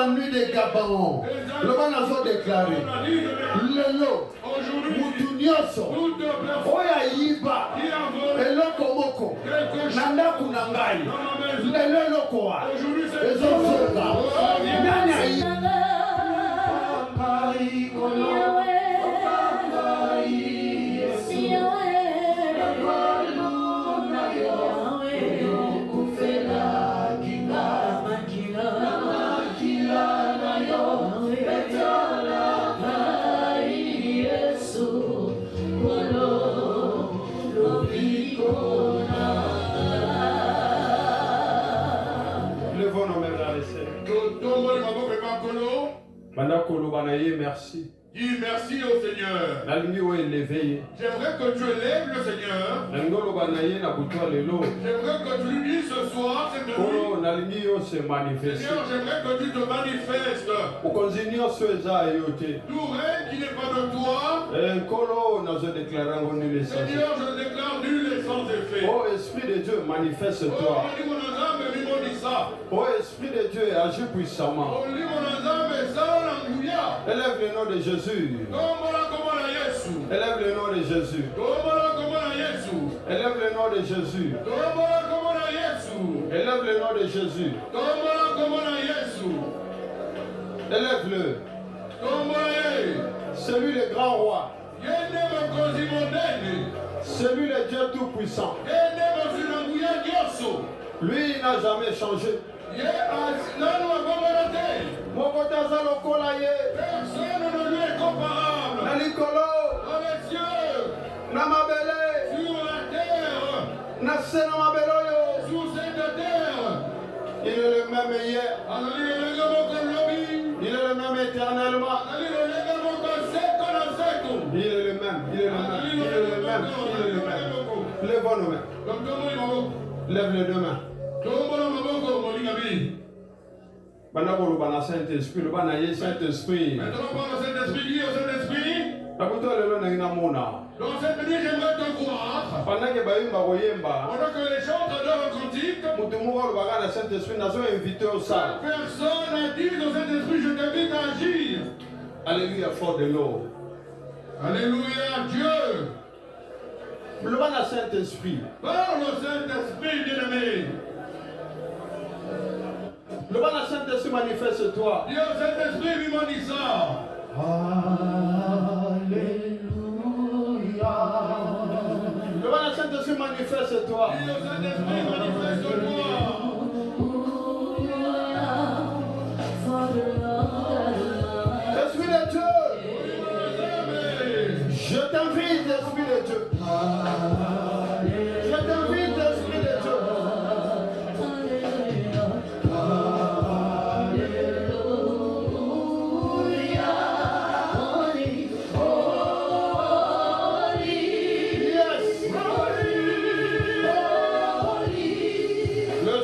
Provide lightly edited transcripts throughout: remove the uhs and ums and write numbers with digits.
la nuit des Gabaon. Le banazo déclaré. Lelo. Mutunyoso. Oya yiba. Eloko moko. Nanda kunangai. Lelo lokoa. Ezozoka. Nanya yiba. Merci. Dis merci au Seigneur. J'aimerais que tu élèves le Seigneur. J'aimerais que tu lui dises ce soir, Seigneur, j'aimerais que tu te manifestes. Tout règne qui n'est pas de toi. Seigneur, je déclare nul et sans effet. Oh Esprit de Dieu, manifeste-toi. Oh Esprit de Dieu, agis puissamment. Élève le nom de Jésus. Élève le nom de Jésus. Élève le nom de Jésus. Élève le nom de Jésus. Élève-le. C'est lui le grand roi. C'est lui le Dieu tout-puissant. Lui, il n'a jamais changé. Personne ne lui est comparable. Na likolo, dans les cieux, na mabele, sur la terre, na se na mabelo yo, sur cette terre. Il est le même hier. Il est le même éternellement. Il est le même. Il est le même. Il est le même. Il est le même. Lève nos mains. Lève les deux mains. Banabolo bana Saint-Esprit, le bana yé Saint-Esprit. Maintenant par le Saint-Esprit, dis au Saint-Esprit. Dans cette nuit, j'aimerais te voir. Pendant que les gens adorent un cantique, personne n'a dit au Saint-Esprit, je t'invite à agir. Alléluia, fort de l'eau. Alléluia, Dieu. Le bana Saint-Esprit. Par le Saint-Esprit, bien-aimé. Le bana Saint-Esprit, manifeste-toi. Dieu, Saint-Esprit, lui-même ça. Alléluia. Le bana Saint-Esprit, manifeste-toi. Dieu, Saint-Esprit, manifeste-toi. Esprit de Dieu. Je t'invite, Esprit de Dieu. Je t'invite, Esprit de Dieu. Le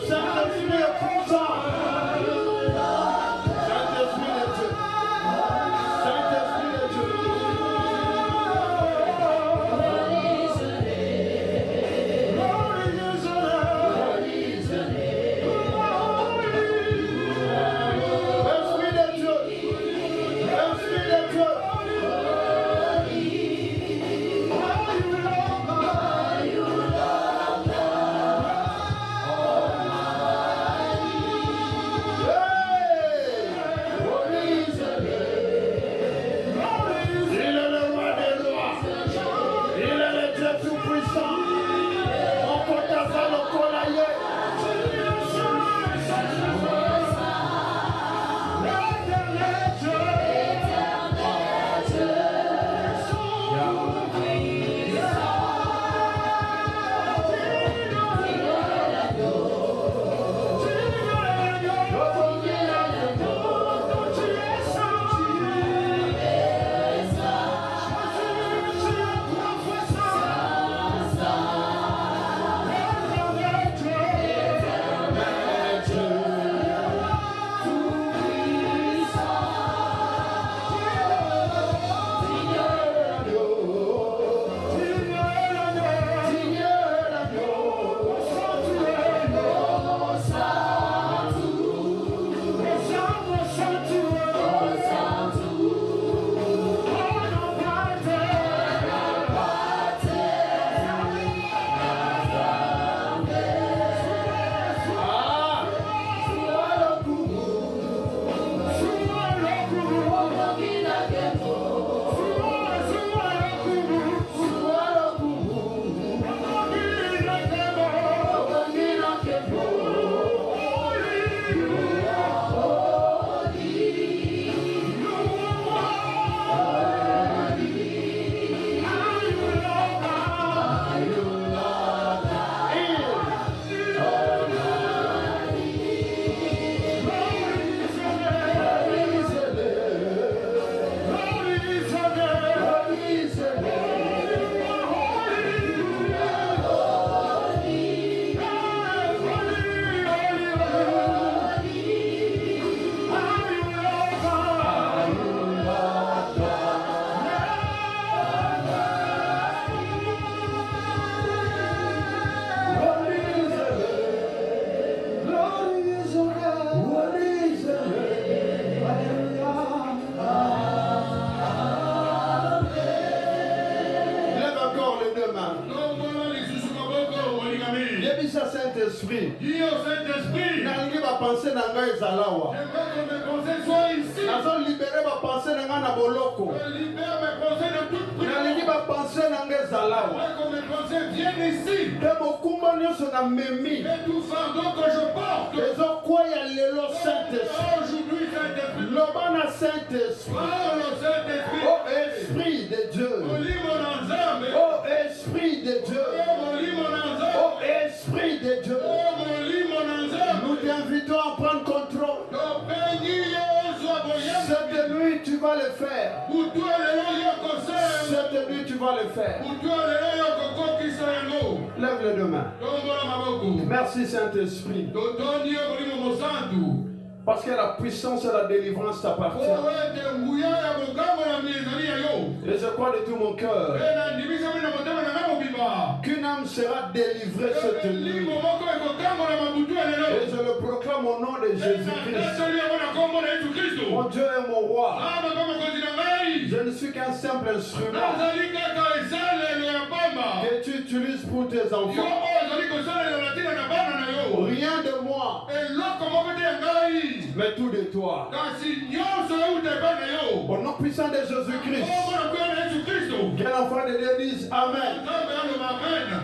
Saint-Esprit. Dis au Saint-Esprit. Nalingi ba pensée na ngai ezalawa. J'aimerais que mes pensées soient ici. Nazo libérer ba pensée na ngai na boloko. Je libère mes pensées de toute prison. Nalingi ba pensée na ngai ezalawa. J'aimerais que mes pensées viennent ici. Te mokumba nyonso na memi. Et tout fardeau que je porte. Ezokwea lelo Saint-Esprit. Aujourd'hui, Saint-Esprit. Loba na Saint-Esprit. Parle au Saint-Esprit. Oh Esprit de Dieu. Oli mon ensemble. Oh Esprit de Dieu. Oli mon ensemble. Oh Esprit de Dieu. Oli mon ensemble. Nous t'invitons à prendre contrôle. Donc, béni et sois voyant. Cette nuit, tu vas le faire. Pour toi, les loyaux conseils. Cette nuit, tu vas le faire. Pour toi, les loyaux conseils qui sont en Lève les deux mains. haut. Merci Saint-Esprit. Totoni oli mon santu. Parce que la puissance et la délivrance t'appartiennent. Owete nguya ya mugambo na mizali ya yo. Et je crois de tout mon cœur Ena ndibisa mina motema na ngamo biba. qu'une âme sera délivrée cette nuit. Limo moko ekokambo na mabutu ya Et lelo. je le proclame au nom de Jésus-Christ. Nasali ya mwana kombo na Yesu Kristo. Mon Dieu est mon roi. Aba kama kozi na ngai. Je ne suis qu'un simple instrument Nazali kaka esalelo ya pamba. que tu utilises pour tes Yo enfants. oyo ezali kosalela na ntina na bana na yo. Rien de moi, Eloko moko te ya ngai. mais tout de toi. Kasi nyonso euta epai na yo. Au nom puissant de Jésus-Christ. Kombo na kuya na Yesu Kristo. Quel enfant de Dieu dise Amen. Nzambe aloba amen.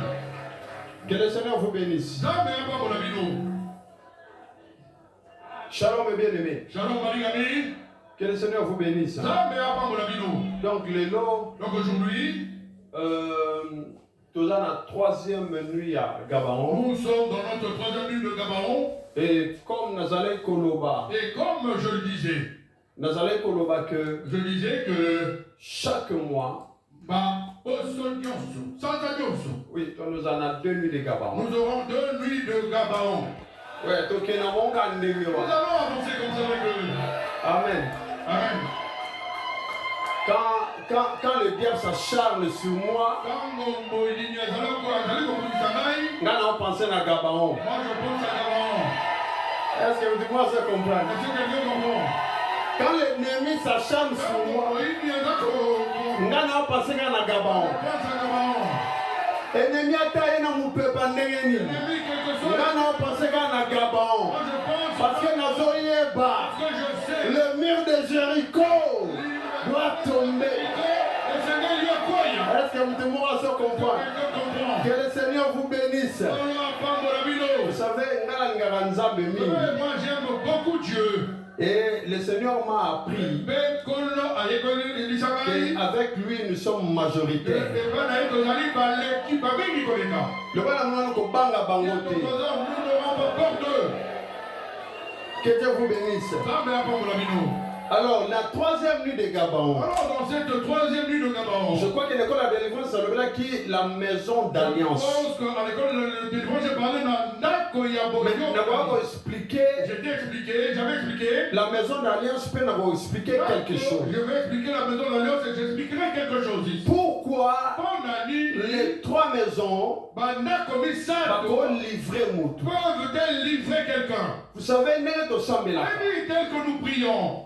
Que le Seigneur vous bénisse. Nzambe apambola bino. Shalom mes bien-aimés. Shalom balingami. Que le Seigneur vous bénisse. Nzambe apambola bino. Donc, Lélo, Donc aujourd'hui, nous avons la troisième nuit à Gabaon. nous sommes dans notre troisième nuit de Gabaon. Et comme Nazalé Koloba, Et comme je le disais, je disais que chaque mois, sans alliance, oui, nous en avons 2 nuits de Gabaon. nous aurons 2 nuits de Gabaon. Ouais, donc nous avons Nous allons avancer comme ça avec eux. Amen. Amen. Quand le diable s'acharne sur moi, quand on pense à Gabaon, Moi je pense à Gabaon. est-ce que vous moi ça comprendre? Est-ce que quelqu'un comprend? Quand l'ennemi s'acharne sur moi, quand on pense à Gabaon, ennemi attaque na mupepa ndenge nini? Quand on pense à Gabaon, parce que nazoyeba, le mur de Jéricho doit tomber. Est-ce que vous devez ça comprendre? Que le Seigneur vous bénisse. Vous savez, moi j'aime beaucoup Dieu. et le Seigneur m'a appris qu'avec lui nous sommes majoritaires. Le que Dieu vous bénisse. Alors, la troisième nuit de Gabaon. Alors, dans cette troisième nuit de Gabaon, Je crois que l'école de délivrance, ça veut dire qui est la maison je d'alliance. pense qu'à l'école de délivrance, j'ai parlé Mais d'abord expliquer, j'avais expliqué. la maison d'alliance peut nous expliquer quelque chose. Je vais expliquer la maison d'alliance et j'expliquerai quelque chose ici. Pourquoi Les les 3 maisons vont livrer Moutou? peuvent-elles livrer quelqu'un? Vous savez, n'est au Sambela. Tel que nous prions.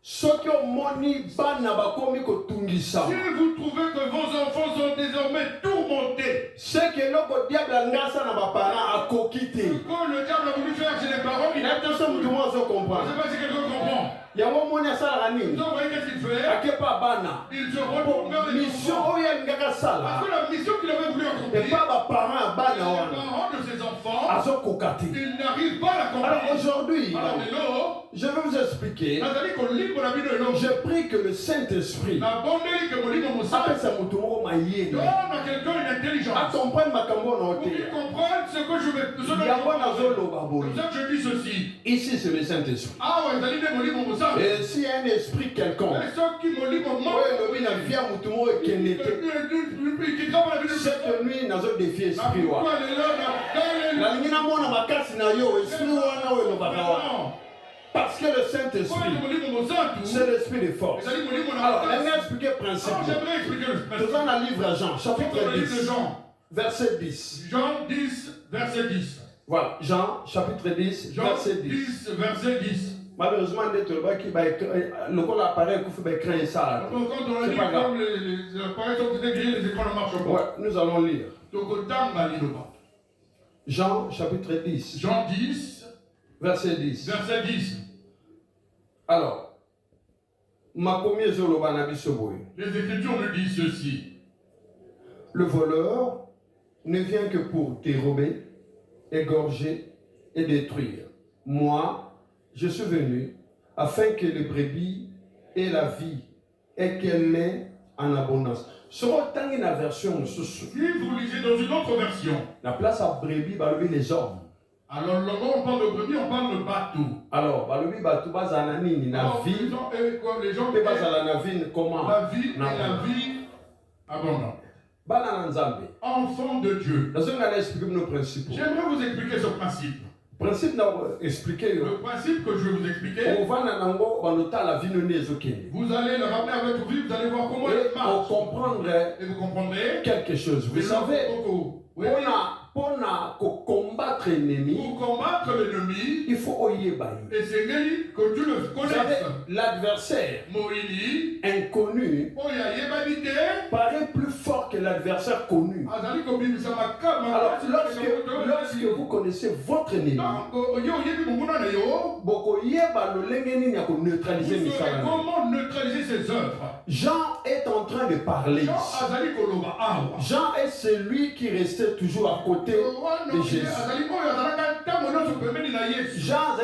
Ceux qui ont moni bana bakomi kotungisa. Si vous trouvez que vos enfants sont désormais tourmentés, C'est que le diable a ngasa na ba parents a kokité. quand le diable a voulu faire chez les parents, il a Attention, tout le monde se Je ne comprend. sais pas si quelqu'un comprend. Il y a un moment où ça Vous nini. voyez qu'est-ce qu'il fait? Akepa bana. Il se retourne vers les Mission enfants. oya ngaka Parce sala. que la mission qu'il avait voulu accomplir, Et pas ba parents bana les wana. parents de ses enfants, Azo kokati. ils n'arrivent pas à Alors l'accomplir. aujourd'hui, Alors, je vais vous expliquer. nazali kolimba na bino eloko. Je prie que le Saint-Esprit Nabondeli ke molimo mosala apesa mutu moko mayele. donne à quelqu'un une intelligence. Accompagne makambo na Pour ote. qu'il comprenne ce que je vais. Ce dont Yango je nazoloba boye. Comme ça que je dis ceci. Ici c'est le Saint-Esprit. Ah ouais, ezali nde molimo mosala. Et s'il y a un esprit quelconque, Mais soki molimo oyo elobi na vie ya mutu moko ekende te. Cette nuit nazo défie esprit wana. Nalingi namona makasi na yo esprit wana oyo elobaka wana. Parce que le Saint-Esprit, c'est l'esprit de force. Alors, laisse-moi expliquer le principe. J'aimerais expliquer le Nous principe. avons un livre à Jean, chapitre 10, Jean. verset 10. Jean 10, verset 10. Voilà, Jean, chapitre 10, Jean verset 10. 10, verset 10. Malheureusement, le col appareil qu'on fait écrire ça. Donc, quand on a dit comme les appareils sont grillés, les écrans ne marchent pas. Ouais, nous allons lire. Donc, au temps, bah, il ne pas. Jean chapitre 10. Jean 10. Verset 10. Verset 10. Alors, les Écritures me disent ceci. Le voleur ne vient que pour dérober, égorger et détruire. Moi, je suis venu afin que les brebis aient la vie et qu'elle l'ait en abondance. Si vous lisez dans une autre version, la place à brebis, les hommes. Alors, lorsqu'on parle de brebis, on parle de bateau. Alors, bateau, la vie, les gens comment? La vie et la vie abondante. Enfant de Dieu. J'aimerais vous expliquer ce principe. Le principe que je vais vous expliquer, vous allez le ramener avec vous, vous allez voir comment il marche. Et vous comprendrez quelque chose. Vous savez, pour combattre l'ennemi, il faut oyer. Et c'est que tu le connaisses. L'adversaire inconnu paraît plus fort que l'adversaire connu. Alors, lorsque vous connaissez votre ennemi, vous saurez comment neutraliser ses œuvres. Jean est en train de parler. Jean est celui qui restait toujours à côté de Jésus. Jean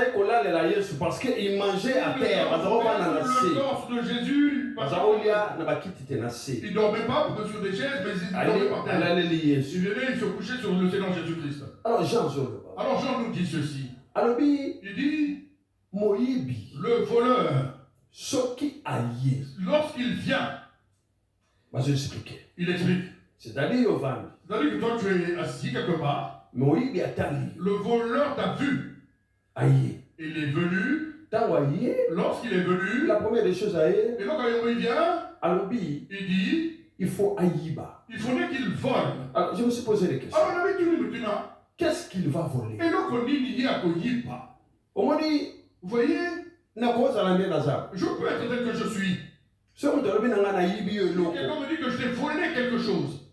parce qu'il mangeait à terre. Il ne dormait pas sur des chaises, mais il dormait par terre. Il venait, il se couchait sur le Seigneur Jésus-Christ. Alors Jean nous dit ceci. Il dit, le voleur, lorsqu'il vient, il explique. C'est-à-dire que toi tu es assis quelque part, le voleur t'a vu. Il est venu. Lorsqu'il est venu, la première des choses, et donc quand il vient, il dit, il faut aïba. Il faudrait qu'il vole. Alors, je me suis posé des questions. Qu'est-ce qu'il va voler? Et donc on dit, on m'a dit, vous voyez, je peux être tel que je suis. Quelqu'un me dit que je t'ai volé quelque chose.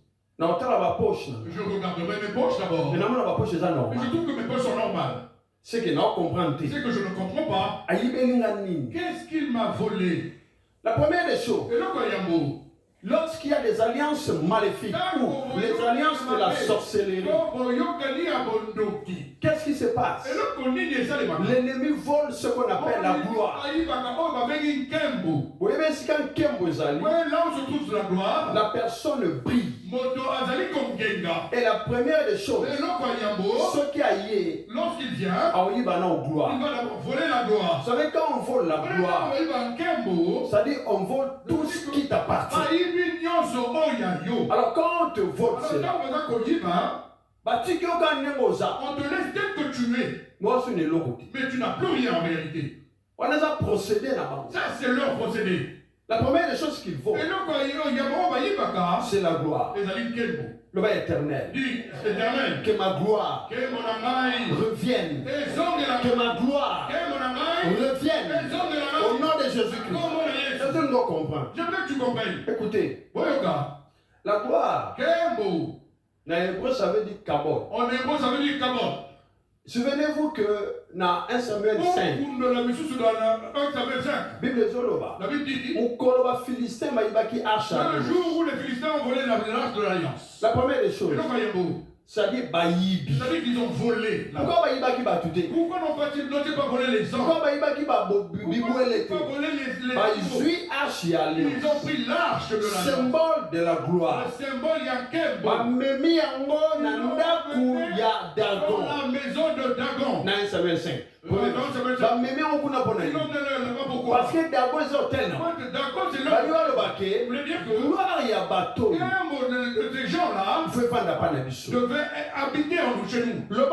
Je regarderai mes poches d'abord. Mais je trouve que mes poches sont normales. C'est que je ne comprends pas. Qu'est-ce qu'il m'a volé? La première des choses, lorsqu'il y a des alliances maléfiques ou les alliances de la sorcellerie, qu'est-ce qui se passe? L'ennemi vole ce qu'on appelle la gloire. Vous voyez, si quand Kembo est allé, là où se trouve la gloire, la personne brille. Et la première des choses, ce qui a lié, lorsqu'il vient, il va voler la gloire. Vous savez, quand on vole la gloire, ça dit on vole tout ce qui t'appartient. Alors quand on te vole cela, on te laisse tel que tu es. Mais tu n'as plus rien en réalité. On les a procédés là-bas. Ça c'est leur procédé. La première des choses qu'il faut, c'est la gloire. Le bas éternel. Que ma gloire revienne. Que ma gloire revienne. Au nom de Jésus-Christ. Je dois comprendre. J'aimerais que tu comprennes. Écoutez. La gloire. En hébreu, ça veut dire kabod. En hébreu, ça veut dire kabod. Souvenez-vous que dans 1 Samuel 5, la Bible dit le jour où les Philistins ont volé l'arche de l'Alliance. La première des choses, ça dit Baïbi. Ça veut dire qu'ils ont volé. Pourquoi Baïbaki va tout? Pourquoi n'ont-ils pas volé les hommes? Pourquoi Baïbaki va volé les Ils ont pris l'arche de l'Alliance. Symbole de la gloire. Le symbole Yankebo. Dans la maison de Dagon. 1 Samuel 5. Parce que Dagon est hôtel. Dagon c'est leur. Vous voulez dire que ces gens-là devaient habiter chez nous. Toi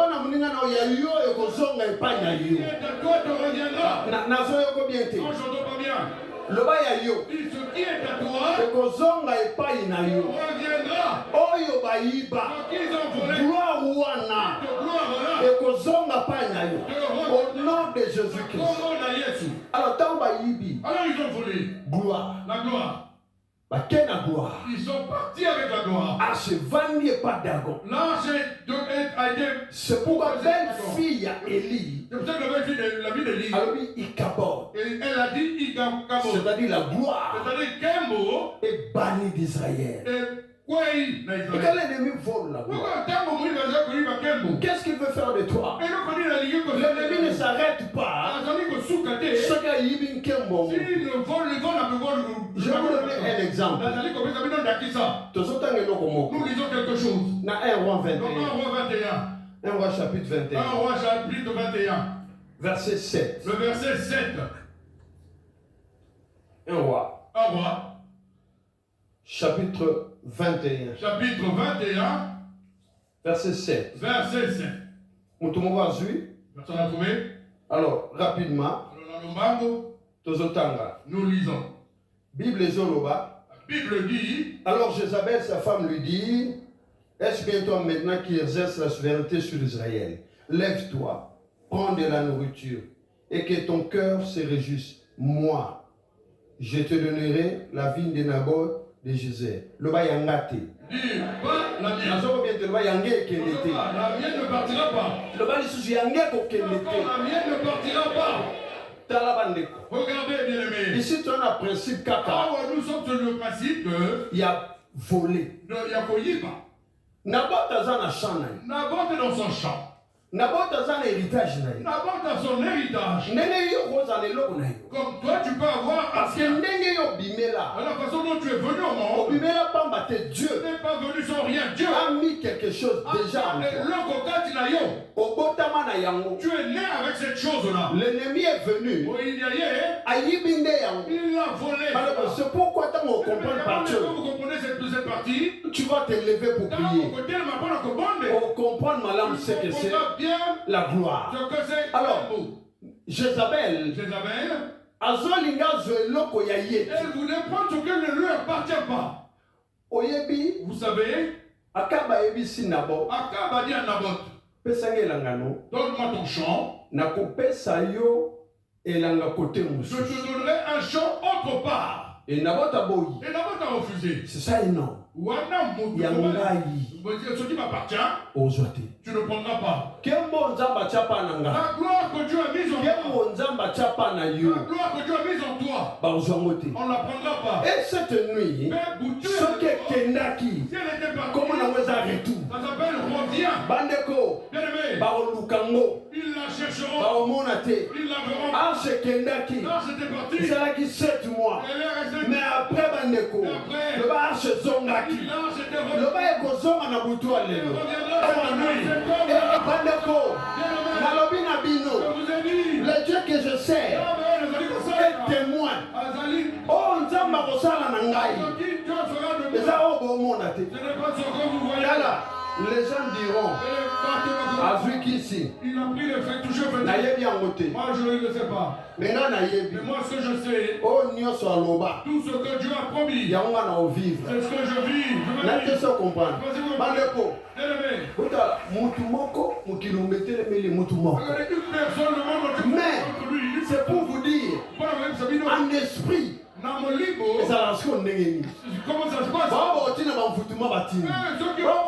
tu reviendras. Quand j'entends pas bien. Le bas ya yo. Ce qui est à toi, ekozonga epai na yo. Reviendra. Oyo bayiba. Gloire wana. Ekozonga epai na yo. Au nom de Jésus-Christ. Alors tant bayibi. Alors ils ont volé. Gloire. La gloire. Ils sont partis avec la gloire. L'arche a été. C'est pourquoi la belle fille Élie. C'est pour ça que la vie d'Élie. Elle a dit Ikabod. C'est-à-dire la gloire. C'est-à-dire Kembo est bannie d'Israël. Et quand l'ennemi vole la gloire, qu'est-ce qu'il veut faire de toi? L'ennemi ne s'arrête pas. Je vais vous donner un exemple. Nous lisons quelque chose. Dans 1 Roi 21. Dans 1 Roi 21. 1 Roi chapitre 21. 1 Roi chapitre 21. Verset 7. Le verset 7. 1 Roi. 1 Roi. Chapitre 21. Chapitre 21. Verset 7. Verset 7. Personne n'a trouvé? Alors, rapidement. Nous lisons. Bible Zoloba. La Bible dit. Alors Jézabel, sa femme, lui dit: est-ce bien toi maintenant qui exerces la souveraineté sur Israël? Lève-toi, prends de la nourriture, et que ton cœur se réjouisse. Moi, je te donnerai la vigne de Naboth de Jézé. Le bas yangate. Dis pas la mienne. La mienne ne partira pas. Le bas la mienne ne partira pas. Regardez, bien aimé. Ici, tu as un principe kaka. Nous sommes sur le principe de. Il y a volé. Il y a volé. Naboth est dans son champ. Naboth a son héritage. Naboth a son héritage. Comme toi, tu peux avoir. Parce que la façon dont tu es venu au monde. Dieu n'est pas venu sans rien. Dieu a mis quelque chose déjà en toi. Tu es né avec cette chose-là. L'ennemi est venu. Il l'a volé. C'est pourquoi tu comprends pas. Vous comprenez cette partie? Tu vas te lever pour prier. Pour comprendre madame ce que c'est la gloire. Alors, Jézabel, elle voulait prendre ce qui ne lui appartient pas. Vous savez, Akab a dit à Naboth, donne-moi ton champ. Je te donnerai un champ autre part. Et Naboth a refusé. C'est ça et non. Ce qui m'appartient, tu ne prendras pas. La gloire que Dieu a mise en toi, on ne la prendra pas. Et cette nuit, ce qui est Kendaki, comment on a retour? Ça s'appelle reviens. Bandeko, ils la chercheront. Ils la verront. C'était parti. C'est là qui 7 mois. Mais après Bandeko, le barche zongaki. Le bail kozonga na butu alelo. Bandeko, nalobi na bino. Le Dieu que je sers est témoin. Oh, nzamba kosala na ngai. Eza obo mona te. Yala. Les gens diront, il a pris le fait touché. Moi je ne le sais pas. Mais moi ce que je sais, tout ce que Dieu a promis, c'est ce que je vis. Mais c'est pour vous dire, en esprit, comment ça se passe?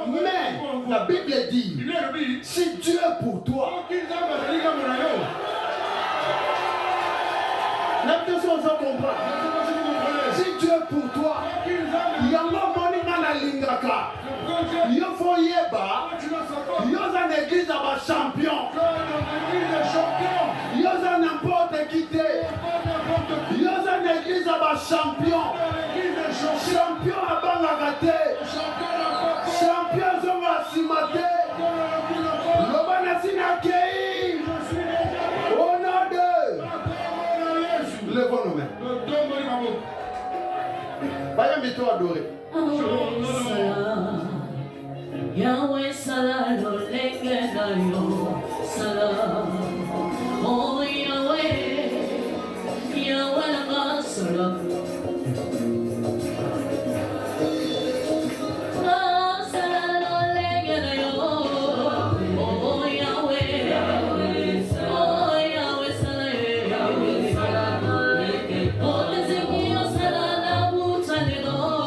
Mais la Bible dit, si Dieu est pour toi, si Dieu est pour toi, il y a un il faut y avoir, il y a une église à champion, il y a n'importe qui, il y a une église à champion, champion à Bangagate, champion à Simate, le Banasina Kei, au nom de levons nos mains. Vaya adoré. Yahweh Salalo Lengenayo Salam. Oh Yahweh, Yahweh Lama Salam. Oh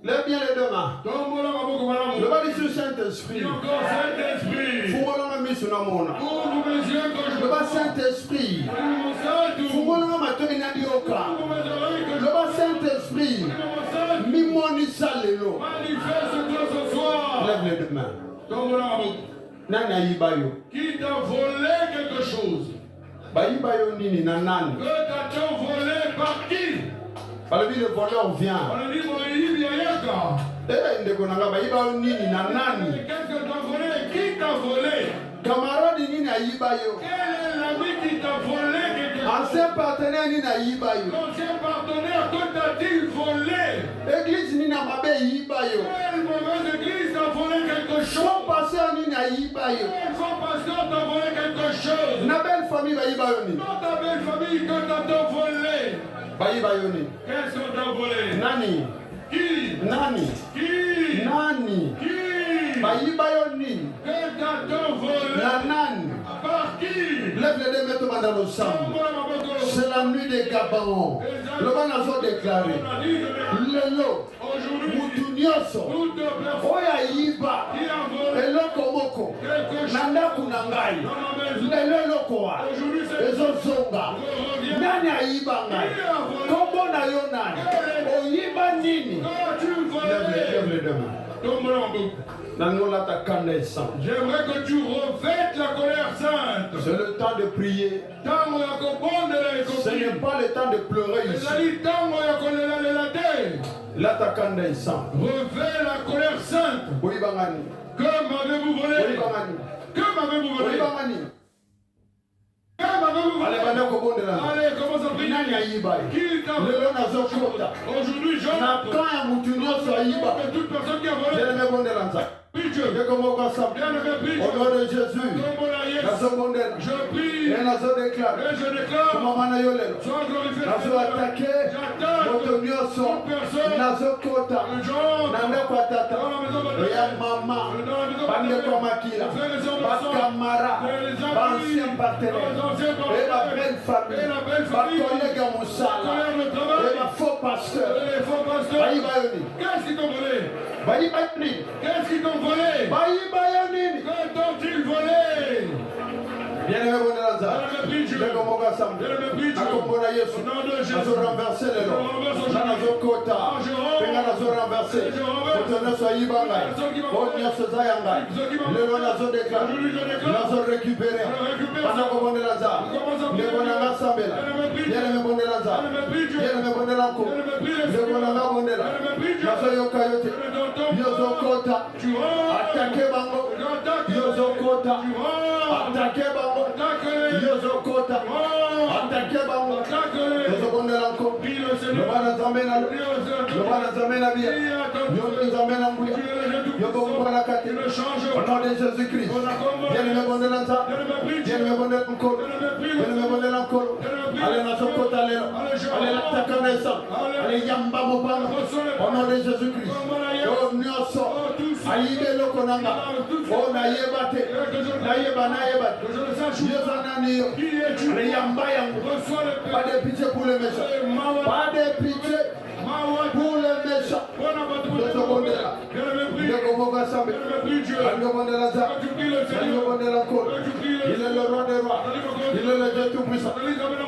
Lève bien les deux mains. Le bas du Saint-Esprit. Le bas Saint-Esprit. Le bas Saint-Esprit. Mimonisa lelo. Lève les deux mains. Nana Ibayo. Qui t'a volé quelque chose? Ibayo nini na nani? Que t'a-t-on volé par qui? Le voleur vient. Qu'est-ce que t'as volé? Qui t'a volé? Camarade nini Ibayo. Quel est l'ami qui t'a volé quelque chose? Ancien partenaire nini Ibayo. L'ancien partenaire, que t'a-t-il volé? Église nini Mabe Ibayo. Quelle mauvaise église t'a volé quelque chose? Son pasteur nini Ibayo. Quel faux pasteur t'a volé quelque chose? Na belle famille Ibayo nini. Dans ta belle famille, que t'a-t-on volé? Ibayo nini. Qu'est-ce qu'on t'a volé? Nani. Qui? Nani. Qui? Nani. Qui? Ibayo nini. Que t'a-t-on volé? Na nani. Par qui? Lève les deux mains dans le sang. C'est la nuit des Gabons. Le Banazo déclaré. Lelo. Mutunyoso. Oya Iba. Eloko moko. Nanda kunangai. Lelo lokoa. Ezo zonga. Nani aiba ngai. Kombo na yo nani. Oyiba nini. Lève les deux mains. J'aimerais que tu revêtes la colère sainte. C'est le temps de prier. Ce n'est pas le temps de pleurer ici. Revêt la colère sainte. Que m'avez-vous volé? Que m'avez-vous volé? Allez, commence à prier. Qui t'a volé? Aujourd'hui, j'entends que toute personne qui a volé. Prie Dieu. Bien Au nom de Jésus, je prie et et je déclare, sois glorifié, j'attaque qu'est-ce qu'ils t'ont volé? Qu'est-ce qu'ils t'ont volé? Que t'ont-ils volé? Bien-aimé, je vais renverser les lois. Au nom de Jésus-Christ, pas de pitié pour les méchants. Pas de pitié pour les méchants. Il est le roi des rois. Il est le Dieu tout-puissant.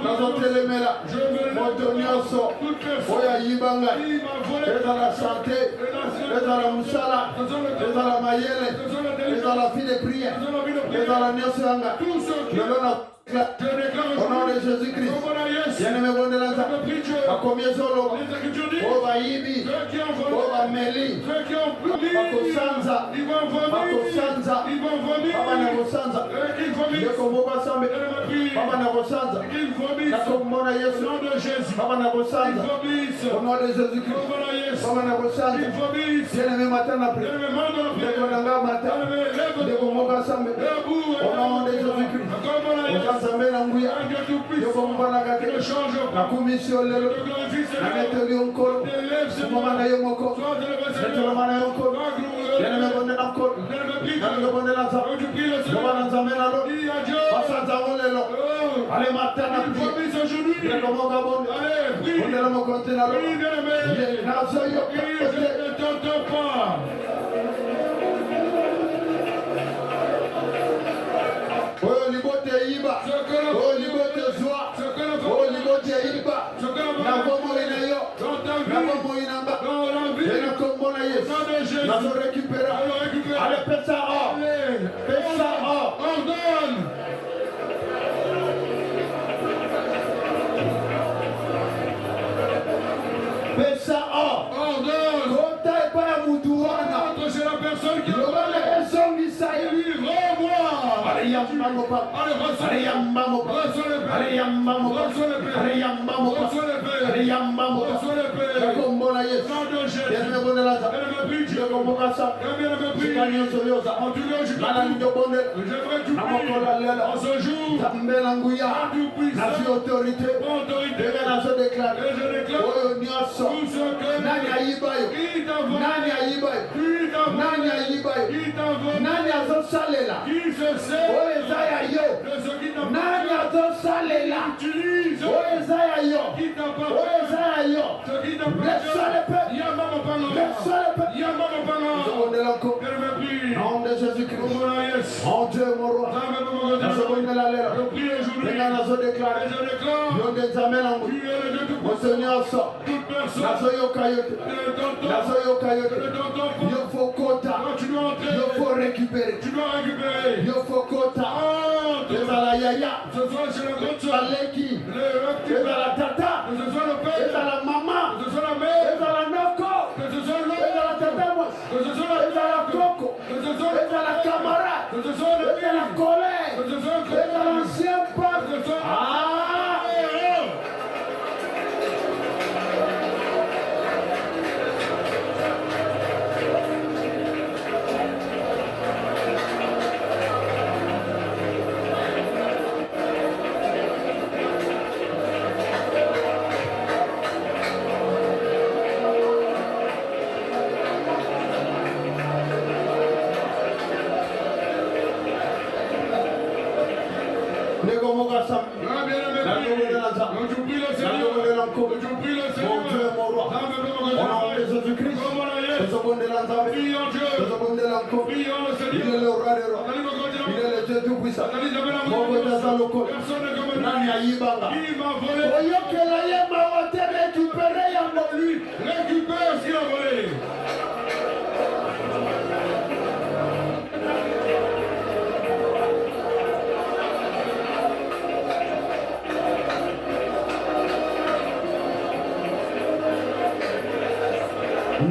Dans notre élément là, Oya Yibanga, et dans la santé, et dans la moussala, et dans la mayele, et dans la vie de prière, et dans la niosanga. Au nom de Jésus-Christ, bien-aimé bon de l'Anza, à combien solo, Oba Ibi, Oba Meli, Bako Sanza, Baba Nagosanza, Yoko Moba Sambe, Baba Nagosanza, Nakomona Yesu, Baba Nagosanza, au nom de Jésus-Christ, Baba Nagosanza, bien-aimé matin après, Yoko Nanga matin, Yoko Moba Sambe, au nom de Jésus-Christ. Au change pas. La commission Je lelo. te glorifie, La Seigneur. meteli onkolo. T'élèves, Mama Seigneur. na yo moko. Sois élevé, Meteli Seigneur. mama na yo onkolo. Sois glorieux. Yene me bonde na onkolo. Bien-aimé, prie Yene me Dieu. bonde na nzambe. Oh, tu pries le Yoba Seigneur. na nzambe na lo. Dis à Dieu. Basa nzambe lelo. Oh, Ale matin na une fois prière. mis aujourd'hui. Yene moka bonde. Allez, prie. Bonde la moko na lo. Prie, bien-aimé. Yene na zo yo. Prie, je ne t'entends pas. Oyo libote yiba. Oyo libote zwa. Ce que l'on Oyo fait libote yiba. ce que l'on Na fait bomo ina yo. dans ta Na vie, bomo ina nga. dans la vie, Yene kombo na au Yesu. nom de Jésus. Na zo récupérer. Allons récupérer. Ale pesa or. Allez, Pesa or. ordonne. Pesa or. Ordonne. Kota epa ya mutu wana. Entre chez la personne qui Lobana ezongisa ye. dit, rends-moi. Ale yamba mopa. Allez, reçois Ale yamba mopa. reçois le Ale paix. yamba mopa. Reçois le paix. Ale yamba mopa. Reçois le Ale paix. yamba mopa. Reçois le paix. Nakombo na Yesu. Au nom de Jésus. Yene me bonde la za. Bien-aimé, prie Dieu. Nakomboka sa. Bien-aimé, prie. Sika nyonso yoza. En tout cas, je Nana te ndio bonde. j'aimerais tout Na mokola prier. lela. En ce jour, Zambe na nguya. tout Nazi puissant, autorité. autorité, Ndenge nazo déclare. et je déclare Oyo nyonso. tout ce que Nani ayiba yo? qui t'a volé, Nani ayiba yo? qui t'a Nani volé, ayiba yo? qui t'a volé, Nani azosalela? qui se sert Oyo eza ya yo. de ce qui t'a Nani azosalela? utilise, Oyo eza ya yo. qui Oyo t'appartient, eza ya yo. ce qui Reçois le t'appartient. paix. Yamba mapanga, Reçois le paix. Yamba mapanga. Nazobondela encore. Bien-aimé, prie. Nom de Jésus-Christ. Comment yes. Mon Dieu, mon roi. Zambe mapanga. Nazobondela Je lelo. prie aujourd'hui, Ndenge nazo et déclare. je déclare, Yo nde nzambe na tu ngu. es le Dieu Moto tout-puissant. nyonso. Toute personne Nazoyoka yo te. ne t'entend, Nazoyoka yo ne te. t'entend pas. Yo faut kota. Toi, tu dois entrer, Yo faut récupérer. tu dois récupérer. Yo faut kota. Entre. Ezala yaya. Que ce soit chez la grande soeur, Aleki. le recteur, Ezala tata. que ce soit le père, Ezala mama. que ce soit la mère, Ezala noko. que ce soit Ezala l'homme, tata mwasi. que ce soit la Ezala koko. que ce soit Ezala camarade. que ce soit le Ezala que collègue. ce soit Ezala ancien peuple. que ce soit Ah! Nego moga sam. Ah, bien-aimé, donc tu pries le Seigneur, tu pries le Mon Dieu, Seigneur. mon roi. Zambe Au nom de mapanga. Jésus-Christ. Comment la yes. Tozobondela nzambe. Prions Dieu, Tozobondela nkoko. prions le Il est Seigneur. le roi des rois. Allez, mon continent. Il est le Dieu tout-puissant. Allez, j'avais la Mungu jaza lokolo. personne ne comme Nani lui. ayibanga? Qui m'a volé? Oyokela ye mawote récupéré yango lui. Récupère ce qu'il a volé.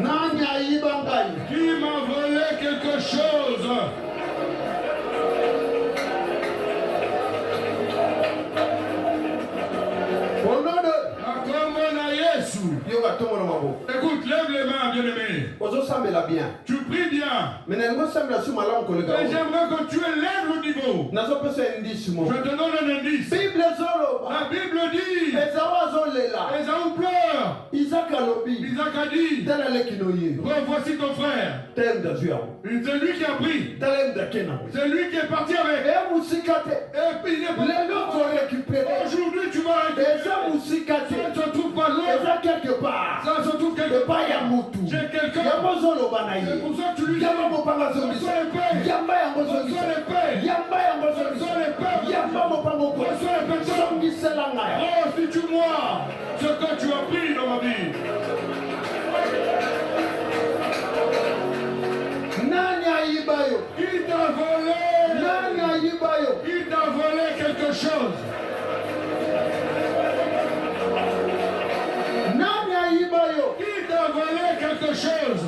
Nani ayibanga ye? Qui m'a volé quelque chose? Au nom de Akomona Yesu. yo batomona maboko. Écoute, lève les mains, bien-aimé. Ozosambela bien. Tu pries bien. Mais nalingo sambela su malamu koleka. Mais j'aimerais que tu élèves le niveau. Nazopesa indice mo. Je te donne un indice. Bible ezoloba. La Bible dit, Esawu azolela. Esaü pleure. Isaac alobi. Isaac a dit, Tala leki no ye. revoici ton frère. Tenda zu yango. C'est lui qui a pris. Tala ndake na. C'est lui qui est parti avec. E musika te. Et puis il est parti. Lelo ko récupérer. Aujourd'hui, tu vas récupérer. Eza musika te. Ça ne se trouve pas loin. Eza quelque part. Ça se trouve quelque part. Epai ya mutu. J'ai quelqu'un. Yango ozoloba na C'est ye. pour ça que tu lui dis. Yamba mopanga zongisa. Reçois les paix. Yamba yango Reçois zongisa. les paix. Yamba yango zongisa. Reçois les paix. Yamba mopanga okwe. Reçois les paix. Zongisela ngai. Restitue-moi ce que tu as pris dans ma vie. Nani ayiba yo? Qui t'a volé? Nani ayiba yo? Qui t'a volé quelque chose? Nani ayiba yo? Qui t'a volé quelque chose?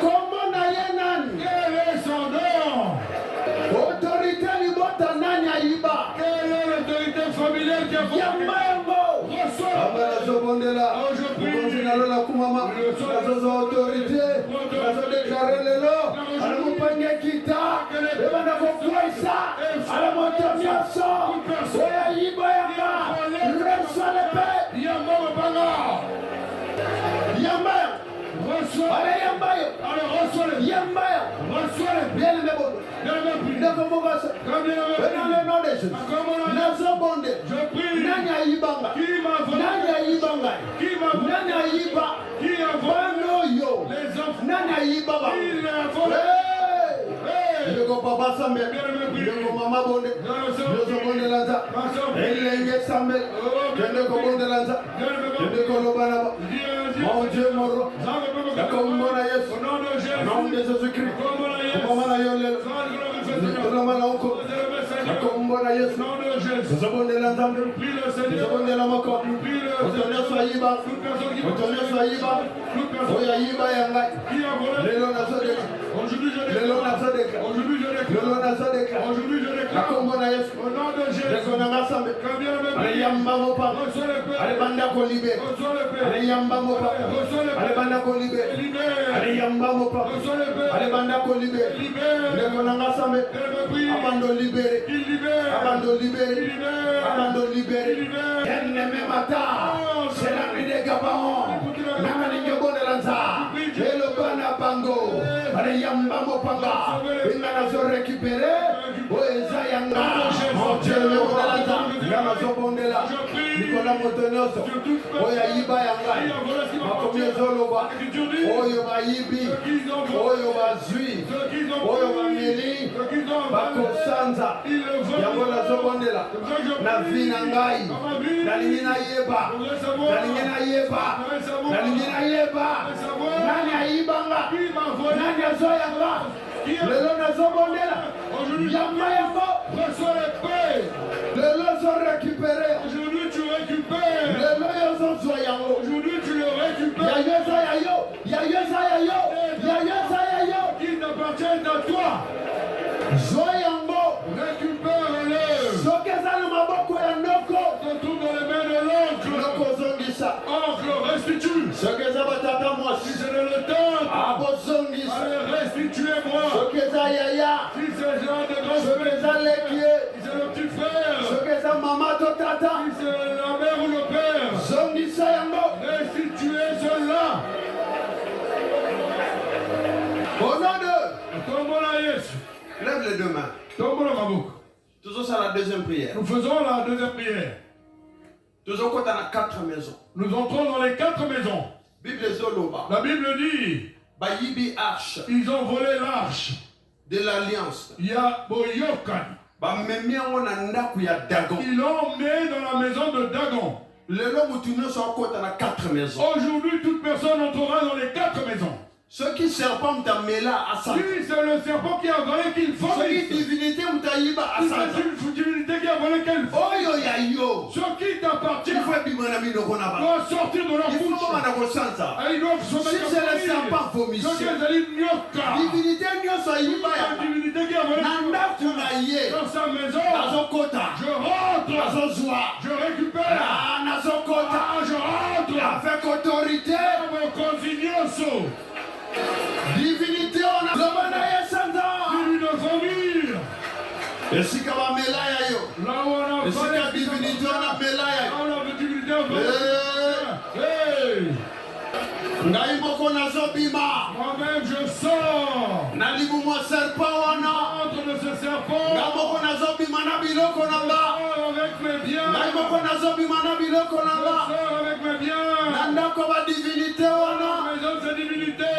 Kombo na ye nani? Quel est son nom? Autorité libota nani ayiba? Quelle est l'autorité familiale qui a volé? Yamba yango. Reçois. Abala zobondela. Oh, je prie. Mokonzi nalola kumama. Nazoza autorité. Nazodéclare lelo. Alamupange kita. Ebanda kokwesa. Alamoto nyonso. Oyo ayiba yanga. Reçois Dans le nom de Jésus. Je prie. Nani aibanga. Qui m'a volé. Nani aibanga. Qui m'a volé. Nani aiba. Qui a volé les enfants. Nani aiba. Qui l'a volé. Ndeko papa sambe, ndeko mama bonde, ndeko bonde lanza, elenge sambe, ndeko bonde lanza, ndeko lobanaba. Mon Dieu moro, nakomona Yesu, nom de Jésus-Christ, komona yolelo, ndeko onko, nakomona Yesu, ndeko bonde lanza, ndeko bonde lamako, otonyo swayiba, oya yiba yangai, lelo nasode, lelo nasode. Aujourd'hui je déclare. Aujourd'hui je déclare. Au nom de Jésus. Reçois le Père. Allez, banda ko libéré. Reçois le Père. Allez, yamba mo pa. Reçois le Père. Allez, banda ko libéré. Libéré. Allez, yamba mo pa. Reçois le Père. Allez, banda ko libéré. Libéré. Rekonanga sambe. Abando libéré. Abando libéré. Abando libéré. Ennemi mata. C'est la nuit des Gabaons. Namani ngobone lanza. Hello bana bango. Allez, yamba mo panga. Ingana zo récupérer. Oeza yanga. Mon Dieu, Yama Zobondela. Nicolas Motonioso. Oya Iba yanga. Makomie Zoloba. Oyo ba Ibi. Oyo ba Zui. Oyo ba Meli. Bako Sanza. Yagola Zobondela. Na vina ngai. Nalingina yeba. Nalingina yeba. Nalingina yeba. Nani aibanga. Nani azoyanga. Le nom Zobondela. Yamba yamba. Reçois le paix. Le lot sont récupérés. Aujourd'hui tu récupères. Le lot sont soyants. Aujourd'hui tu le récupères. Yayo sayayo. Yayo sayayo. Yayo sayayo. Qui t'appartiennent à toi. Zoyambo. Récupère-le. Sokeza no maboko ya noko. Retourne dans les mains de l'oncle. Noko zongisa. Oncle restitue. Sokeza batata moi. Si c'est le temps. Abo zongisa. Allez restituez-moi. Sokeza yaya. Si c'est genre de grand. Sokeza lekie. C'est le petit frère. Sokeza maman to tata. Si c'est la mère ou le père. Zongisa yango. Restituez cela. Au nom de Tombola Yesu. Lève les deux mains. Tombola Maboko. Toujours ça la deuxième prière. Nous faisons la deuxième prière. Toujours quand on a 4 maisons. Nous entrons dans les 4 maisons. Bible Zoloba. La Bible dit. Bayibi arche. Ils ont volé l'arche de l'alliance. Ya Boyokan. Ils l'ont mis dans la maison de Dagon. Aujourd'hui, toute personne entrera dans les 4 maisons. Ceux qui serpent là à ça. Si c'est le serpent qui a volé qu'il faut. Si c'est une divinité qui a volé qu'elle faut. Ce qui t'appartient doit sortir de leur bouche. Et ils doivent se mettre. Si c'est le serpent vomi. Divinité qui a volé dans sa maison. Je rentre. Je récupère. Je rentre. Avec autorité. Divinité on a Lomana Santa. Divinité de famille. Et si kama melaya yo. Là où on a et si ka divinité on a melaya. On a divinité on a. Hey. Ngai moko na zobima. Moi-même je sors. Nalibu mo serpent wana. Entre de ce serpent. Ngai moko na zobima na biloko nanga. Avec mes biens. Ngai moko na zobima na biloko nanga. Je sors avec mes biens. Nanda ko ba divinité wana. Maison de divinité.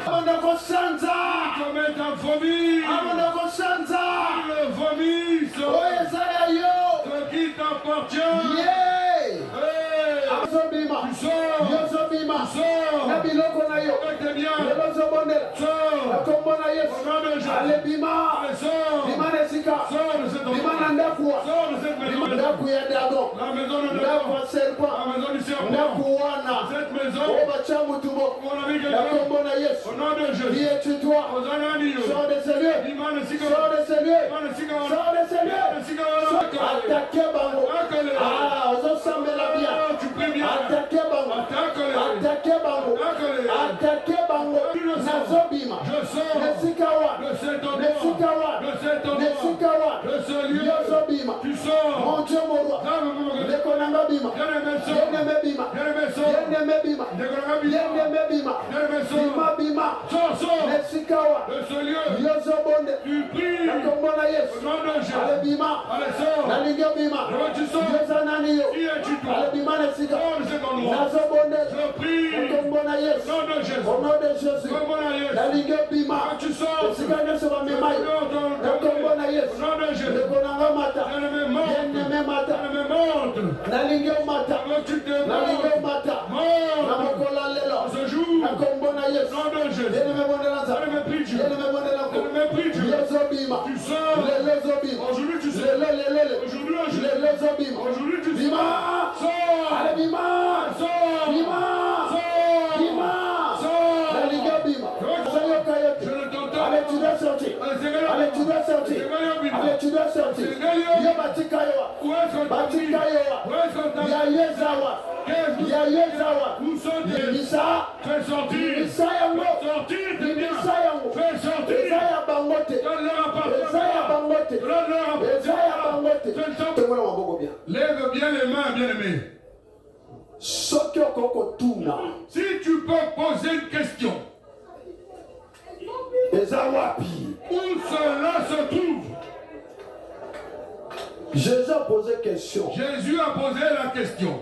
Amandako Sanza. Commet un vomi. Amandako Sanza. Le vomi. Oye Sayayo. Ce qui t'appartient. Yeah. Azobima. Tu sors. Yozobima. Sors. Nabiloko na yo. Avec tes biens. Lebozobondela. Sors. Akombona Yesu. Au nom de Jésus. Allez Bima. Allez sors. Bima Nesika. Sors de cette maison. Bima Nandakuwa. Sors de cette maison. Nandakuya Dagon. La maison de Dagon. Serpent. La maison du serpent. Nandakuwana. Cette maison. Oba Chamutumo. Mon ami quelqu'un. Akombona Yesu. Au nom de Jésus. Qui es-tu toi? Sors de ce lieu. Sors de ce lieu. Sors de ce lieu. Attaquez Bango. Ah, on s'en met la bien. Attaquez Bango. Attaquez Bango. Attaquez Bango. Nazobima. Je sors. Nesikawa. De cet endroit. Nesikawa. De cet endroit. Nesikawa. De ce lieu. Yozobima. Tu sors. Mon Dieu, mon roi. Lekonanga Bima. bima. Bien-aimé bima. Bien-aimé bima. Bien-aimé bima. Bima bima. Nesikawa. Yozo bonde. Nakombona Yesu. Ale bima. Nalinga bima. Yoza nani yo. Ale bima nesika. Nazo bonde. Nakombona Yesu. Au nom de Jésus. Nalinga bima. Nesika neso ba mimai. Nakombona Yesu. Nekonanga mata. Bien-aimé mata. Nalinga mata. Nalinga mata. Namokola lelo. Nakombona Yesu. Bien-aimé bondelanza. Bien-aimé bondelanza. Yezo bima. Lezo bima. Aujourd'hui tu sais. Lezo bima. Aujourd'hui tu sais. Bima. Allez bima. Bima. Bima. Nalinga bima. Je ne t'entends. Allez tu dois sortir. Allez tu dois sortir. Allez tu dois sortir. Yo batika yo. Batika yo. Ya yezawa. Ya yezawa. Bisa. Fais sortir. Bisa yango. Bisa yango. Fais sortir. Bisa ya bangote. Bisa ya bangote. Bisa ya bangote. Lève bien les mains, bien-aimé. Si tu peux poser une question. Où cela se trouve? Jésus a posé question. Jésus a posé la question.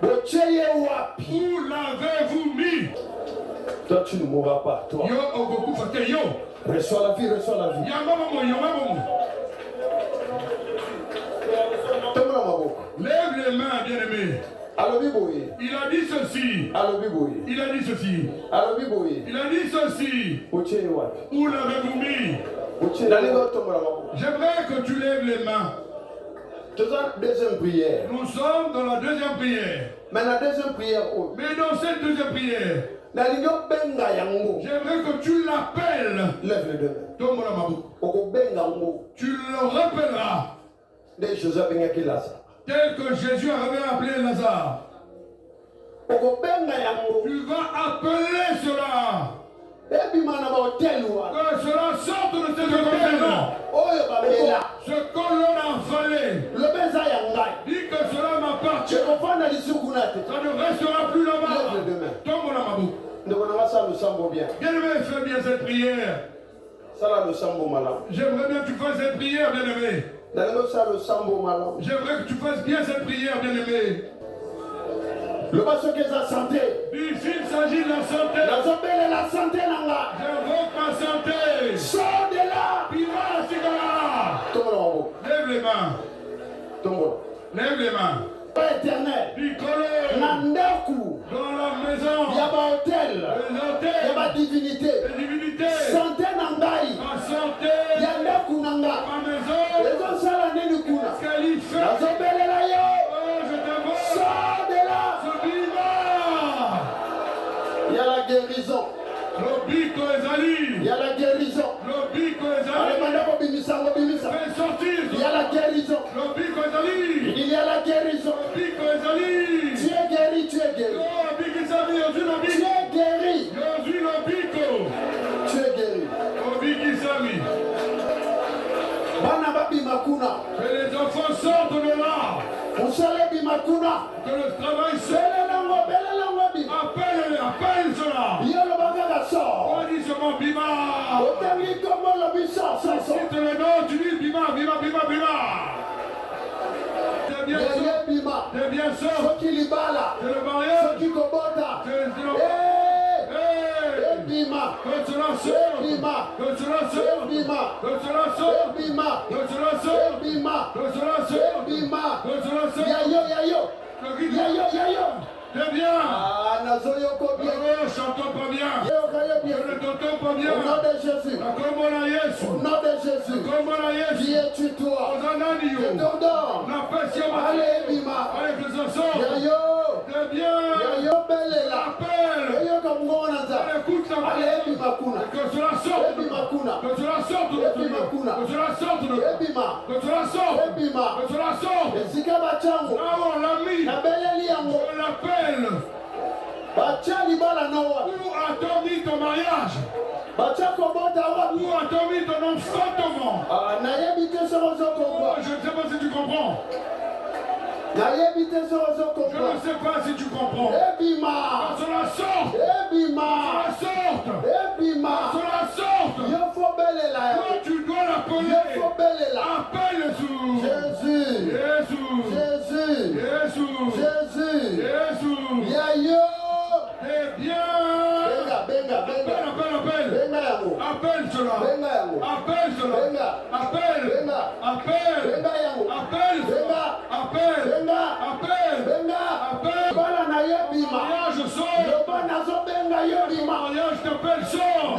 Où l'avez-vous mis? Toi, tu ne mourras pas. Toi. Reçois la vie, reçois la vie. Lève les mains, bien-aimé. Il a dit ceci. Il a dit ceci. Il a dit ceci. Où l'avez-vous mis? J'aimerais que tu lèves les mains. Deuxième prière. Nous sommes dans la deuxième prière. Mais la deuxième prière. Mais dans cette deuxième prière, j'aimerais que tu l'appelles. Lève les deux mains. Tu le rappelleras. Tel que Jésus avait appelé Lazare. Tu vas appeler cela. Que cela sorte de cette contenant. Ce qu'on a avalé. Dis que cela m'appartient. Ça ne restera plus là-bas. Tombe la mabou. Bien-aimé, fais bien cette prière. J'aimerais bien que tu fasses cette prière, bien-aimé. J'aimerais que tu fasses bien cette prière, bien-aimé. Le passage de la santé. Ici, il s'agit de la santé. La santé, nanga. J'invoque ma santé. Sors de là. Pima Sigara. Lève les mains. Lève les mains. Père éternel. Piccolo. Nandaku. Dans la maison. Yaba hôtel. Les hôtels. Yaba divinité. Les divinités. Santé nangai. Ma santé. Yandaku nanga. Ma maison. Les gens salent nez du kuna. Qualifié. La zobele la yo. Oh, je t'invoque. Sors de là. Ce bima. Il y a la guérison. Lobiko ezali. Il y a la guérison. Lobiko Allez, ezali. madame Bimisa, Bimisa. Fais sortir. Il y a la guérison. Lobiko ezali. Il y a la guérison. Lobiko ezali. Tu es guéri, tu es guéri. Oh, Bikisami, Yosu Tu Lobiko. es guéri. Yosu Lobiko. Tu es guéri. Oh, Bikisami. Banaba Bimakuna. Que les enfants sortent de là. Usale Bimakuna. Que le travail sorte. Bele lango Bima. Appelle cela. Yolo Bagaga sort. On dit seulement Bima. Otami comme le Bissa, ça sort. Cite le nom, tu dis Bima. T'es bien Yeye sûr. Bima. T'es bien sûr. Soki Libala. C'est le mariage. Soki Kobota. C'est le... Eh Bima. Que cela sorte. Bima. Que cela sorte. Bima. Que cela sorte. Bima. Que cela sorte. Bima. Que cela sorte. Bima. Que cela sorte. Yayo. Yayo. T'es bien. Ah, Nazoyoko bien. Oh, chantons pas bien. Je ne t'entends pas bien. Au nom de Jésus. Comme on a Yesu. Au nom de Jésus. Comme on a Yesu. Qui es-tu toi? Ozanani yo. Tondor. La passion. Allez, Bima. Allez, que ça sorte. Yayo. T'es bien. Yayo Belela. Appelle. Yayo Kamungonanza. Écoute ça. Allez, Bima Kuna. Que cela sorte. Bima Kuna. Que cela sorte de Bima Kuna. Que cela sorte de Bima. Que cela sorte. Bima. Que cela sorte. Esika bachango. Là où on l'a mis. Na beleli yango. On l'appelle. Bachali bala noa. Où a-t-on mis ton mariage? Bachako bota wa. Où a-t-on mis ton enfantement? Ah, nayebi te soro Oh, zoko. je ne sais pas si tu comprends. Je ne sais pas si tu comprends. Quand cela sort. Toi, tu dois l'appeler. Appelle Jésus. Eh bien. Appelle cela. Mariage sort. Mariage t'appelle sort.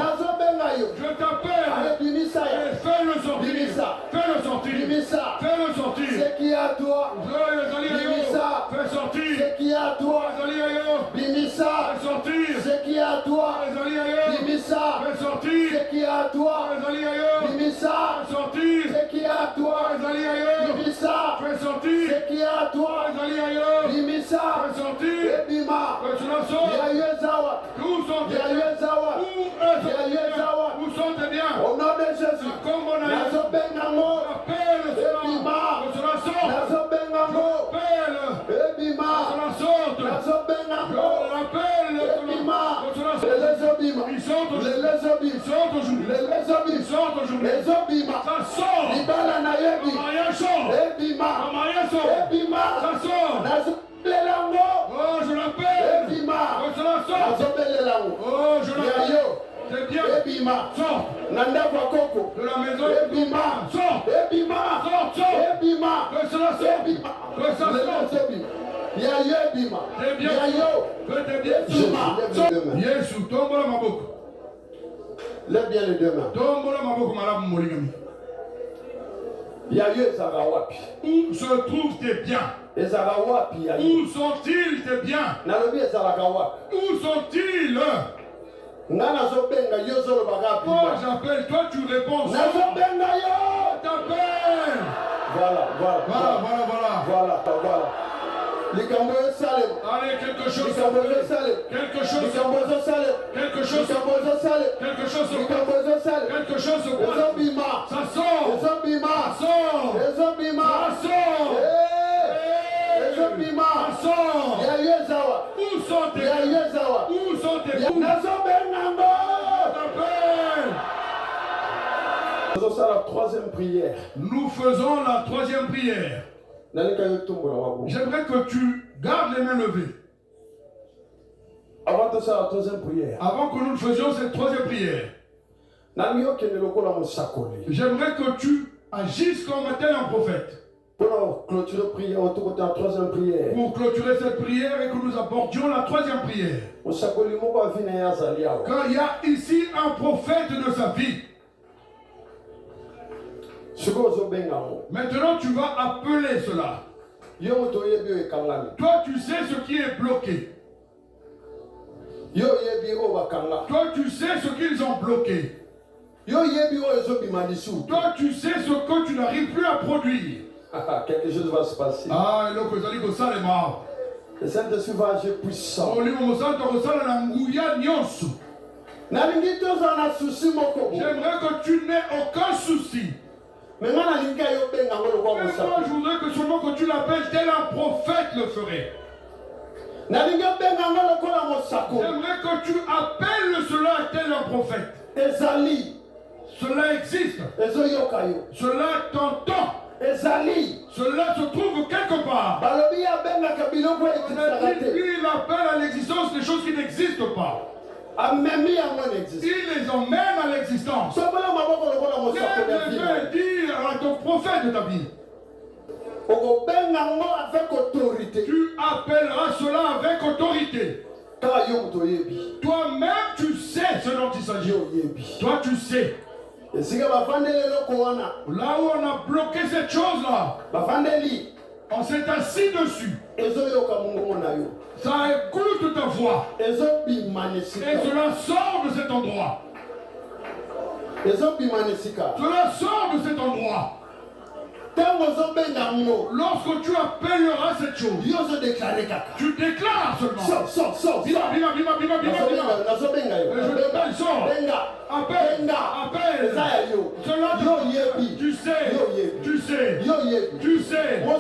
Je t'appelle. Fais-le sortir. C'est qui à toi? Fais sortir. C'est qui à toi? Bimisa. Fais sortir. C'est qui à toi? Bimisa. Fais sortir. C'est qui à toi? Bimisa. Fais sortir. C'est qui à toi? Bimisa. Fais sortir. C'est qui à toi? Bimisa. Fais sortir. Bima. Cela sort. Yayezawa. Où sont tes biens? Yayezawa. Où sont tes biens? Au nom de Jésus. Comme on a dit. Nazo bengango. Appelle cela. Cela sort. Nazo bengango. Appelle. Ebima. Cela sort. Nazo bengango. Appelle. Ebima. Cela sort. Les obima. Ils sortent aujourd'hui. Les sortent aujourd'hui. obima. Ils sortent aujourd'hui. Les obima. Ça sort. Libala na yebi. Le mariage sort. Ebima. Le mariage sort. Ebima. Ça sort. Nazo belango. Oh, je l'appelle. Ebima. Oh, cela sort. Nazo belango. Oh, je l'appelle. Yayo. C'est bien. Ebima. Sort. Nanda kwa koko. De la maison. Ebima. Sort. Ebima. Sort. Ebima. Que cela sort. Ebima. Que ça sort. Yayo ebima. C'est bien. Yayo. Que t'es bien. Jésus. Yesu, tombola maboko. Lève bien les deux mains. Tombola maboko malamu molingami. Yayo ezaka wapi? Où se trouvent tes biens? Ezaka wapi yayo? Où sont-ils tes biens? Nalobi ezalaka wapi? Où sont-ils? Nga nazobenga yo ozolobaka Moi bima. j'appelle, toi tu réponds. Nazobenga yo. T'appelles. Voilà. Likambo esalema. Allez, quelque chose. Likambo esalema. Quelque chose. Likambo esalema. Quelque chose. Likambo esalema. Quelque chose se passe. Likambo esalema. Quelque chose se passe. Ezobima. Ça sort. Ezobima. Ça sort. Ezobima. Ça sort. Ezobima. Ça sort. Yayo ezawa. Où sont tes Yayo biens? ezawa. Où sont tes biens? Nazobenga ngo. T'appelles. Faisons ça la troisième prière. Nous faisons la troisième prière. J'aimerais que tu gardes les mains levées. Avant de ça, la troisième prière. Avant que nous faisions cette troisième prière, j'aimerais que tu agisses comme un tel un prophète. Pour clôturer prière, autour de la troisième prière. Pour clôturer cette prière et que nous abordions la troisième prière. Quand il y a ici un prophète de sa vie. Maintenant, tu vas appeler cela. Toi, tu sais ce qui est bloqué. Toi, tu sais ce qu'ils ont bloqué. Toi, tu sais ce que tu n'arrives plus à produire. Quelque chose va se passer. Le Saint-Esprit va agir puissant. J'aimerais que tu n'aies aucun souci. Mais moi, je voudrais que seulement que tu l'appelles tel un prophète le ferait. J'aimerais que tu appelles cela tel un prophète. Cela existe. Cela t'entend. Cela se trouve quelque part. Lui, il appelle à l'existence des choses qui n'existent pas. Il les emmène à l'existence. Viens dire à ton prophète de ta vie. Tu appelleras cela avec autorité. Toi-même, tu sais ce dont il s'agit. Toi, tu sais. Là où on a bloqué cette chose-là, on s'est assis dessus. Ça écoute ta voix. Et cela sort de cet endroit. Cela sort de cet endroit. Lorsque tu appelleras cette chose, tu déclares seulement. Sors. Bima. Je t'appelle, sors. Appelle. Cela, tu sais. On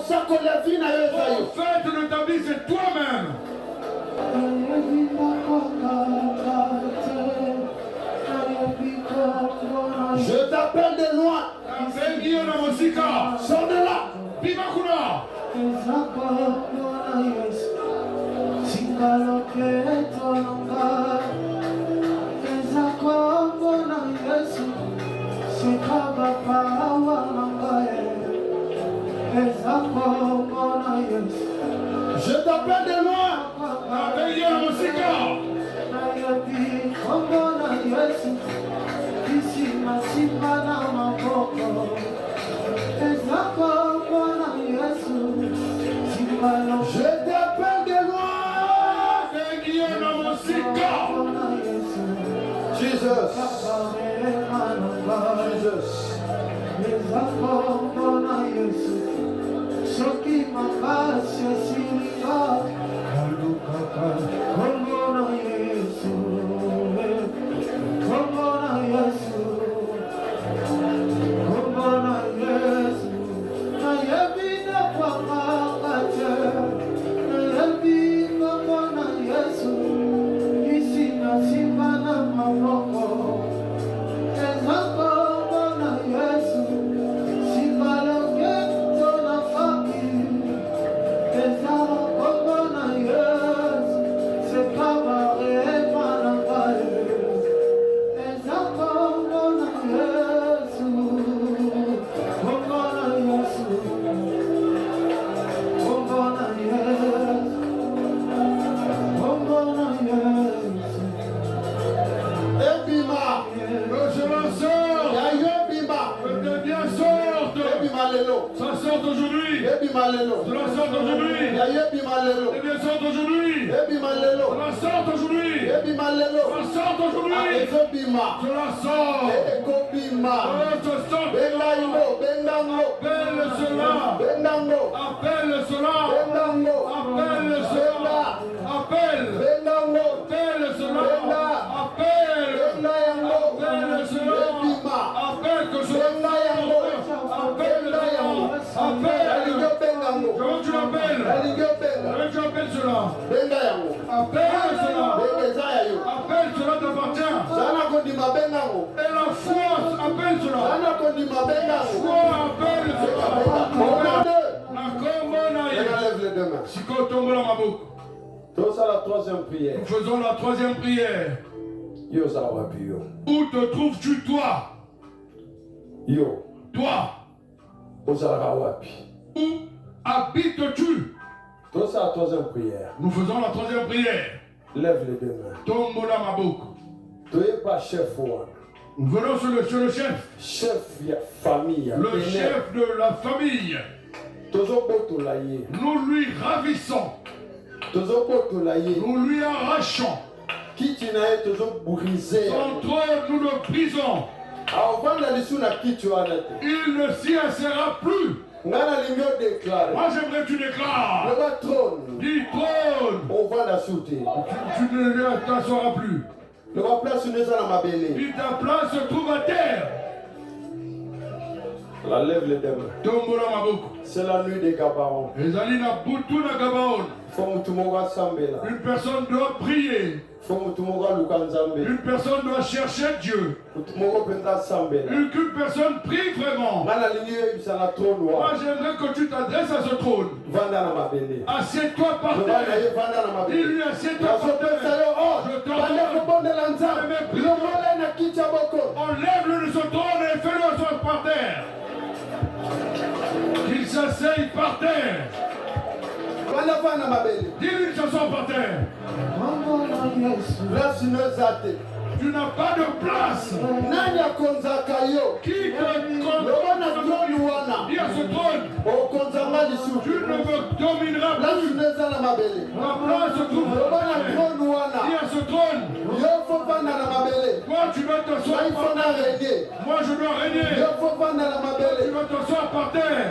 Je t'appelle de loin. Je t'appelle de loin. Jesus. Ça sort aujourd'hui. Cela sort aujourd'hui. Cela sort aujourd'hui. Cela sort aujourd'hui. Cela sort aujourd'hui. Cela sort. Appelle cela. Appelle cela. Appelle cela. Appelle. Appelle cela. Appelle. Appelle cela. Appelle que cela. Appelle comment tu l'appelles? Comment tu appelles cela? Appelle cela. Appelle cela t'appartient. Et la foi appelle cela. La foi appelle cela. Nous faisons la troisième prière. Nous faisons la troisième prière. Où te trouves-tu toi? Toi. Où habites-tu? Nous faisons la troisième prière. Nous faisons la troisième prière. Lève les deux mains. Tombola Maboko. Tu n'es pas chef. Nous venons sur le chef. Chef de famille. Le chef de la famille. Nous lui ravissons. Nous lui arrachons. Son trône, nous le brisons. Il ne s'y insérera plus. Moi j'aimerais que tu déclares. Dis trône. Tu ne t'asseoiras plus. Dis ta place se trouve à terre. La lève les deux mains. C'est la nuit des Gabaon. Une personne doit prier. Une personne doit chercher Dieu. Qu'une personne prie vraiment. Moi j'aimerais que tu t'adresses à ce trône. Assieds-toi par terre. Dis-lui assieds-toi par terre. Je t'entends. Enlève-le de ce trône et fais-le par terre. Qu'il s'asseye par terre. Dis-lui qu'il s'assoit par terre. Tu n'as pas de place. Qui te dis à ce trône. Tu ne me domineras plus. La place se trouve. Dis à ce trône. Toi tu dois t'asseoir par terre. Moi je dois régner. Tu dois t'asseoir par terre.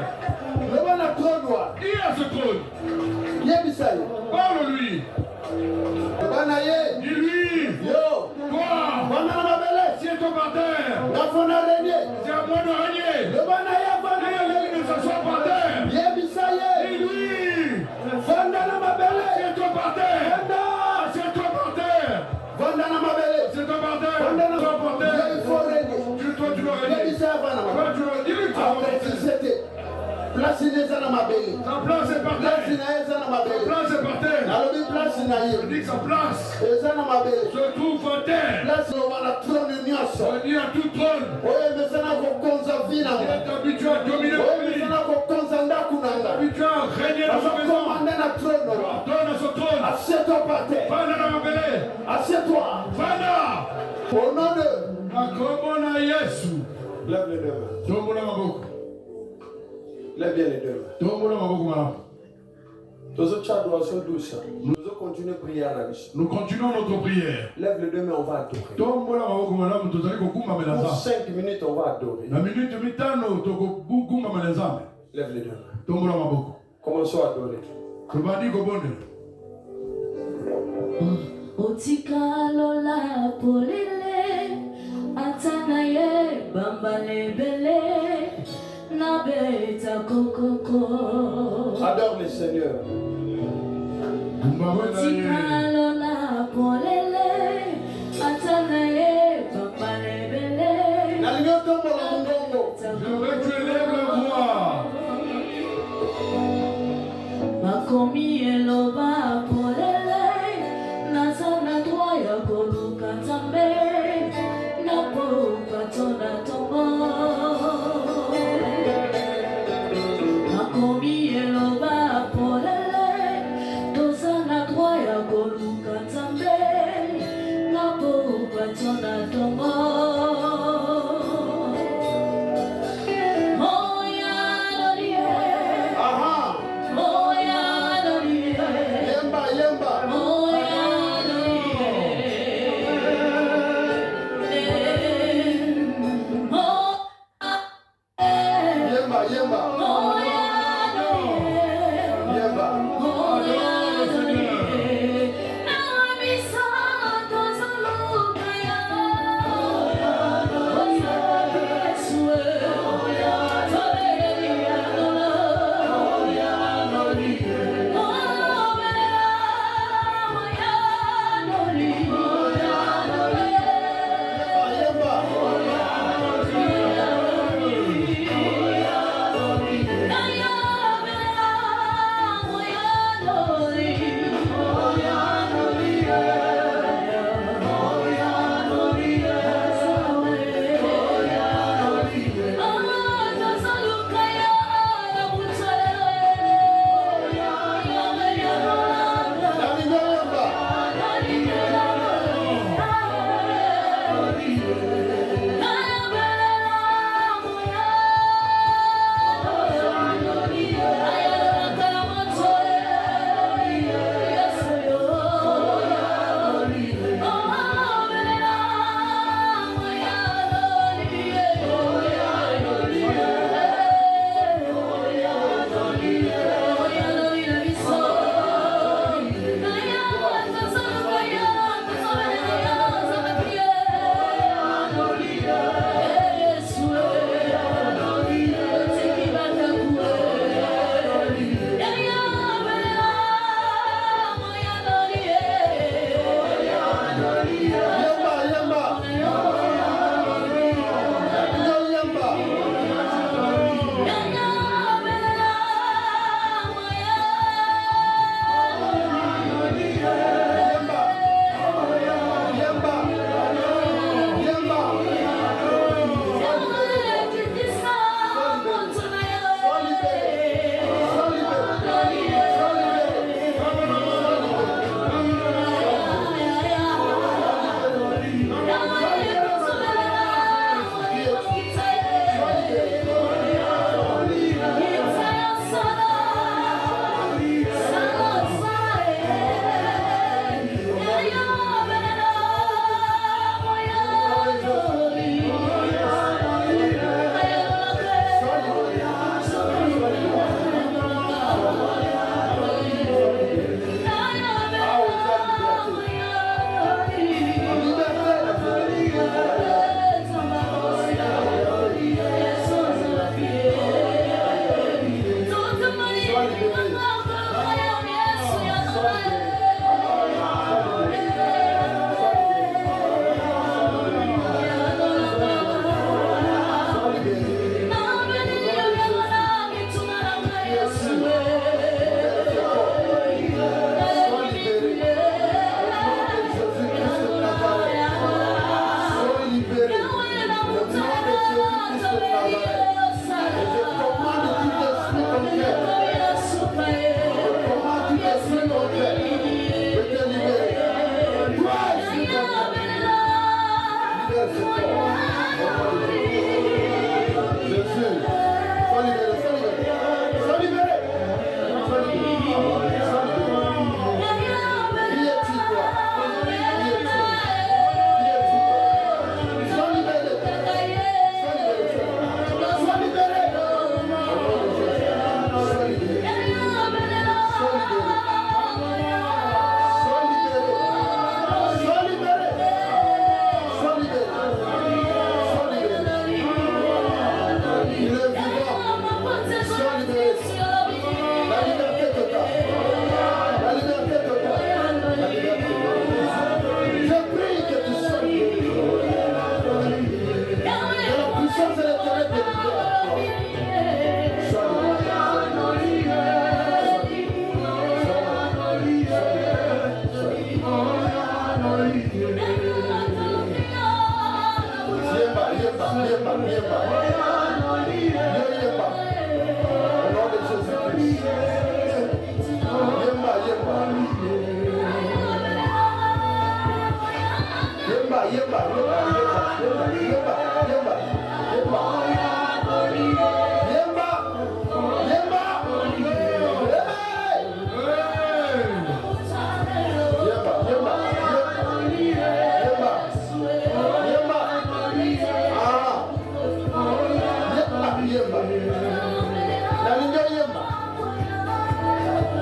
Dis à ce trône. Parle-lui. Dis-lui. Toi. Sieds-toi par terre. C'est à moi de régner. Dis-lui de s'asseoir par terre. Dis-lui. Sieds-toi par terre. Sieds-toi par terre. Sieds-toi par terre. Toi tu dois régner. Toi tu dois dire. Place est par terre. Sa place est par terre. Je dis que sa place se trouve par terre. Venu à tout trône. Il est habitué à dominer la vie. Il est habitué à régner dans sa maison. Donne à son trône. Assieds-toi par terre. Vana na mabele. Assieds-toi. Vana. Au nom de Akomona Yesu. Lève les deux mains. Tombola maboko. Lève bien les deux mains. Tombola maboko malamu. Nous continuons à prier à la mission. Nous continuons notre prière. Lève les deux mains, on va adorer. Tombola maboko malamu tozali kokuma Pour melazambe. 5 minutes, on va adorer. Na minute mitano tokokuma melazambe. Lève les deux mains. Tombola maboko. Commençons à adorer. Tobandi kobonde. Otikalola polele atanaye bambalebele nabeta kokoko. Adore le Seigneur. Otikalola polele atanaye bambalebele. J'aimerais que tu élèves la voix. Makomi eloba polele nazana droya koluka tambe napo patona tomo. Makomi eloba polele tozana droya koluka tambe napo patona tomo.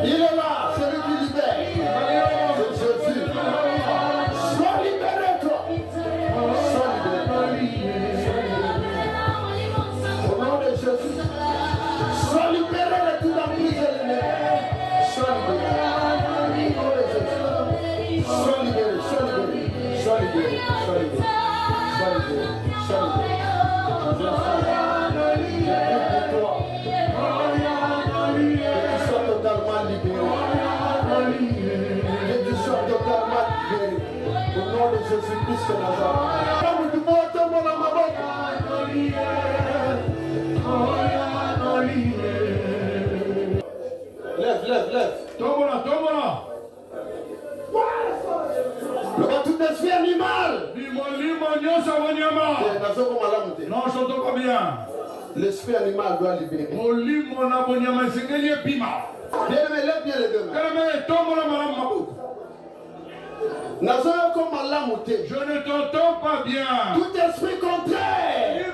Il est là, celui qui libère. C'est Jésus. Sois libéré, toi. Sois libéré. Au nom de Jésus. Sois libéré de toute emprise de l'ennemi. Sois libéré. Au nom de Jésus. Sois libéré, sois libéré. Sois libéré, sois libéré. Sois libéré, sois libéré. Je prie pour toi. Que tu sois totalement libéré. Que tu sois totalement libéré. Au nom de Jésus-Christ de Nazareth. Lève. Tombola. Le tout esprit animal. Non, je t'entends pas bien. L'esprit animal doit libérer. Bien-aimé, lève bien les deux mains. Je ne t'entends pas bien. Tout esprit contraire,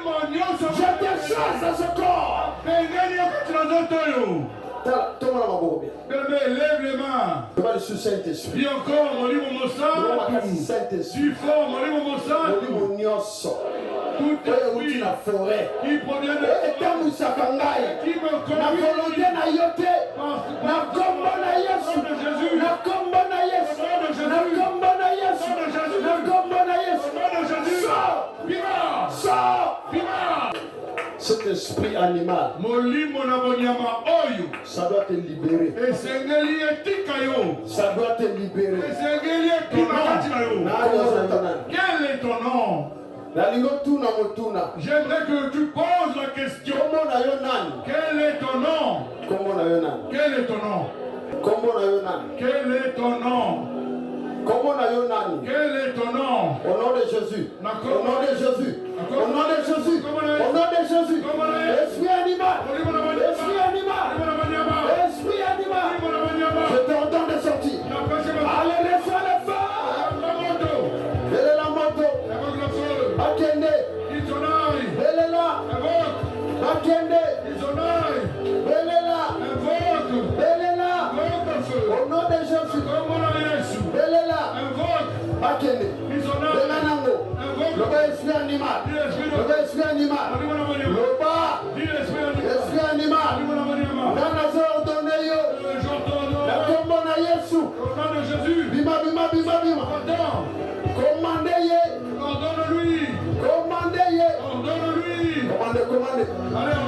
je déchasse à ce corps. Lève les mains. Je vais sur Saint-Esprit. Dis encore, mon livre Saint-Esprit. du fort, mon livre tout esprit la forêt qui provient de qui me conduit cet esprit animal, ça doit te libérer. Ça doit te libérer. Quel est ton nom? J'aimerais que tu poses la question. Quel est ton nom? Quel est ton nom? Quel est ton nom? Quel est ton nom? Au nom de Jésus. Au nom de Jésus. Au nom de Jésus. Au nom de Jésus. Esprit animal. Esprit animal. Esprit animal. Je t'entends de sortir. Allez, reçois le feu. Elle est la moto. Akende. Elle est là. Akende. Elle est là. Elle est là. Au nom de Jésus. Elle est là. Akende. Le bas esprit animal. Le bas esprit animal. Le bas esprit animal. Dans la ordonnée. La combo na Yesu. Bima. Commandez-y. Ordonne-lui. Commandez-y. Ordonne-lui. Commandez. Allez,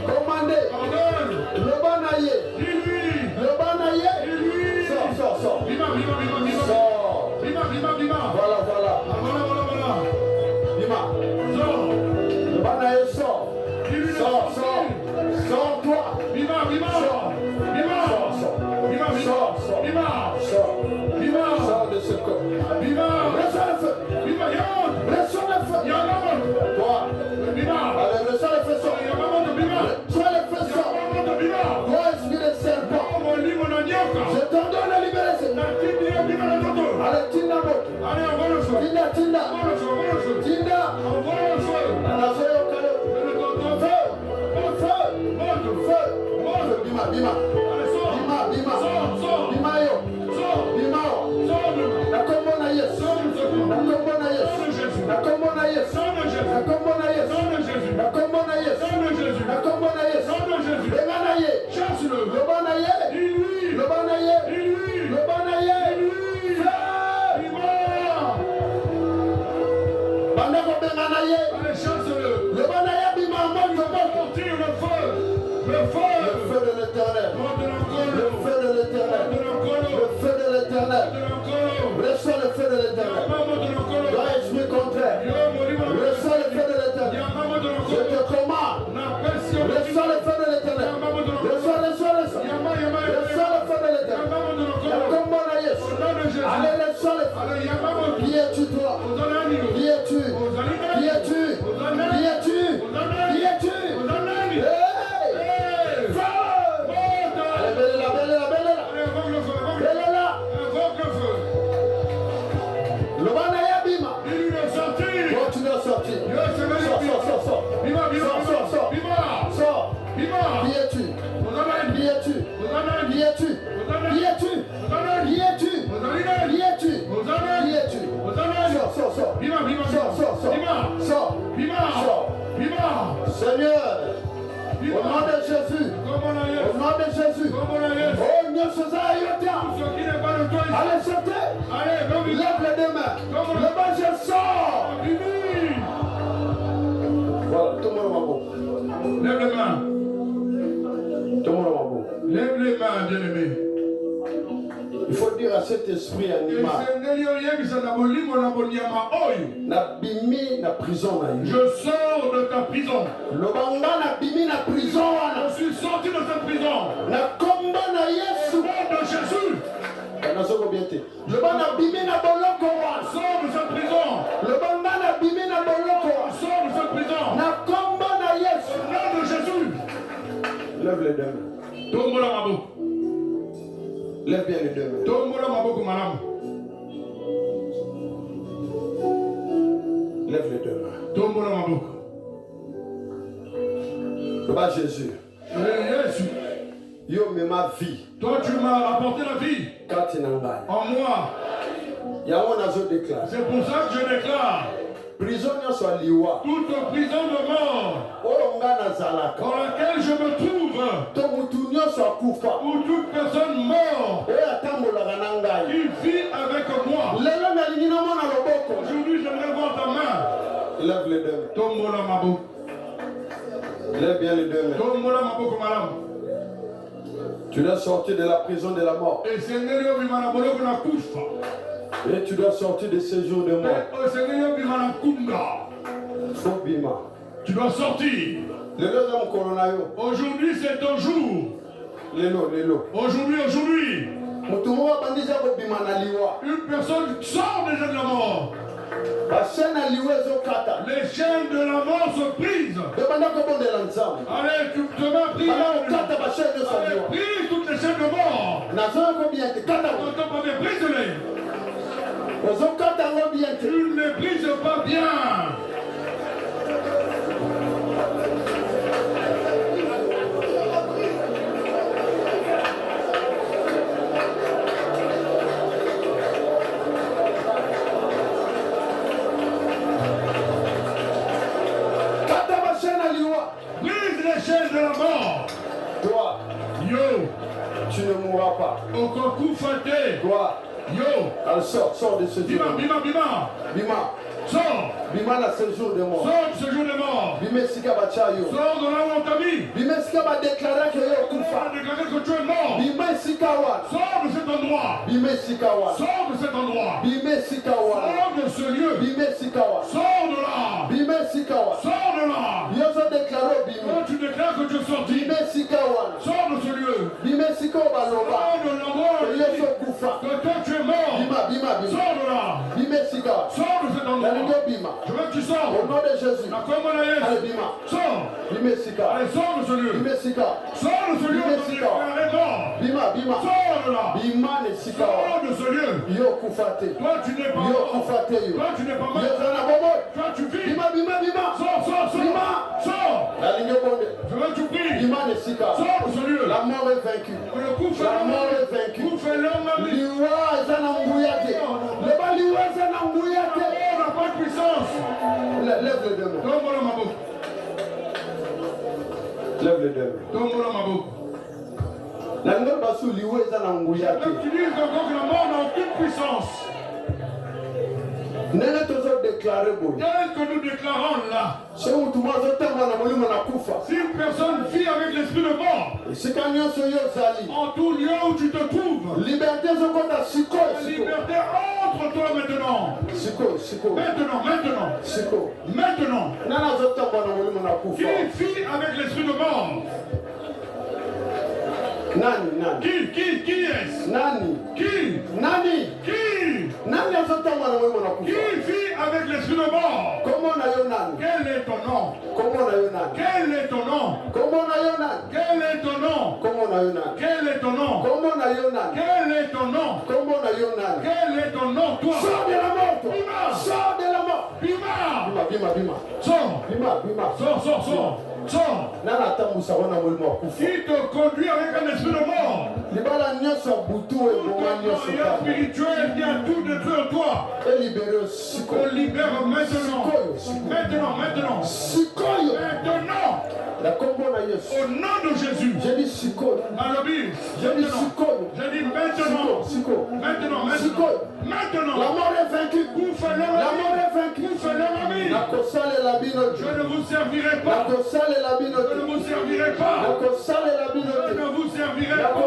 Commandez. Le banaye. Dis-lui. Le banaye. Dis-lui. Sors. Bima. Sors. Bima. Voilà. Bima. Sors. Le banaye sort. Dis-lui. Sors-toi. Bima. Sors de ce corps. Bima. Reçois le feu. Bima. Reçois le feu. Toi. Bima. Allez, reçois le feu. Sors. Reçois le feu. Sors. Toi, esprit de serpent. Je t'en donne la libération. Allez, Tinda. Bima. Le feu de l'éternel. Reçois le feu de l'éternel. Toi, esprit contraire. Reçois le feu de l'éternel. Je te commande. Reçois le feu de l'éternel. Reçois le feu de l'éternel. La combo na Yesu. nom de Jésus. Au nom de Jésus. Oh, Dieu, c'est ça, allez, sortez. Lève les deux mains. Le bas, je sors. Voilà, tout le monde va bon. Lève les mains. Tout le monde va bon. Lève les mains, bien-aimé. Il faut dire à cet esprit animal. Je sors de ta prison. Je suis sorti de cette prison. Au nom de Jésus. Je sors de cette prison. Je sors de cette prison. Au nom de Jésus. Lève les deux mains. Tombola maboko. Lève bien les deux mains. Tombola maboko malamu. Lève les deux mains. Tombola maboko. Le bas Jésus. Jésus. Yo me ma vie. Toi tu m'as apporté la vie. En moi. C'est pour ça que je déclare. Prisonnier soit liwa. Toute prison de mort dans laquelle je me trouve, ou toute personne morte qui vit avec moi. Aujourd'hui, j'aimerais voir ta main. Lève les deux mains. Tombola maboko. Lève bien les deux mains. Tombola maboko malamu. Tu dois sortir de la prison de la mort. Et Seigneur, na kufa. Et tu dois sortir de ce jour de mort. Tu dois sortir. Aujourd'hui, c'est ton jour. Aujourd'hui. Une personne sort déjà de la mort. Les chaînes de la mort se brisent. Allez, tu te mets à prier. Allez, brise toutes les chaînes de mort. Quand on va brise-les. Tu ne les brises pas bien. Brise les chaînes de la mort. Toi, yo, tu ne mourras pas. Au concours fâté. Toi, yo, alors sors de ce jour. Bima. Sors. Bima na ce jour de mort. Sors de ce jour de mort. Bima sika bachayo. Sors de là où on t'a mis. Bima sika ba déclarer que yo kufa. Déclarer que tu es mort. Bima sika wa. Sors de cet endroit. Bima sika wa. Sors de cet endroit. Bima sika wa. Sors de ce lieu. Bima sika wa. Sors de là. Bima sika wa. Sors de là. Yo so déclarer bima. Quand tu déclares que tu es sorti. Bima sika wa. Sors de ce lieu. Bima sika wa loba. Sors de l'endroit. Yo so kufa. Que toi tu es mort. Bima. Sors de là. Bima sika. Sors de cet endroit. Je veux que tu sors. Au nom de Jésus. Allez, Bima. Sors. Bima sika. Allez, sors de ce lieu. Bima sika. Sors de ce lieu. Bima. Sors de là. Bima ne sika. Sors de ce lieu. Yo kufate. Toi tu n'es pas mort. Yo kufate yo. Toi tu n'es pas mort. Yo zana bobo. Toi tu vis. Bima. Sors. Bima. Sors. La ligne bonde. Je veux que tu pries. Bima ne sika. Sors de ce lieu. La mort est vaincue. Le coup fait La mort est vaincue. Coup fait l'homme. Liwa zana mbuyate. Le ba liwa zana mbuyate. On n'a pas de puissance. Lève les deux mains. Tombe-le ma bouche. Lève les deux mains. Tombe-le ma bouche. La ngol basu liwa zana mbuyate. Tu dis encore que la mort n'a aucune puissance. Nene tozo déclarer boy. Qu'est-ce que nous déclarons là? C'est où tout le monde tamba na mulimo na kufa. Si une personne vit avec l'esprit de mort, c'est quand yo so yo zali. En tout lieu où tu te trouves, liberté zokota siko. La liberté entre toi maintenant. Siko. Maintenant. Siko. Maintenant. Nana zo tamba na mulimo na kufa. Qui vit avec l'esprit de mort? Nani? Qui est-ce? Nani? Qui? Nani azotamba na mulimo na kufa. Qui vit avec l'esprit de mort? Comment na yo nani? Quel est ton nom? Comment na yo nani? Quel est ton nom? Comment na yo nani? Quel est ton nom? Comment na yo nani? Quel est ton nom? Comment na yo nani? Quel est ton nom? Comment na yo nani? Quel est ton nom, toi? Sors de la mort, toi. Bima. Sors de la mort. Bima. Sors. Bima. Sors. Nana tambusa wana mulimo kufa. Qui te conduit avec un esprit de mort? Libala nyoso butu e boma nyoso ta. Spirituel vient tout détruire toi. Et libérer siko. Te libère maintenant. Sikoyo. Maintenant. Sikoyo. Maintenant. Au nom de Jésus. J'ai dit Siko. J'ai dit Siko. J'ai dit maintenant. Siko. Maintenant. Maintenant. La mort est vaincue. La mort est vaincue. Je ne vous servirai pas. Je ne vous servirai pas. Je ne vous servirai pas. Je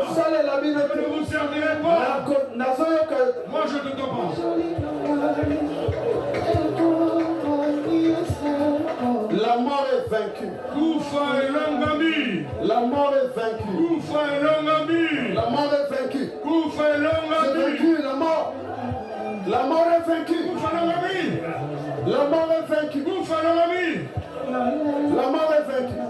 ne vous servirai pas. Moi je ne t'entends pas. La mort est vaincue. La mort est vaincue. La mort est vaincue. C'est vaincu, la mort. La mort est vaincue. La mort est vaincue. La mort est vaincue.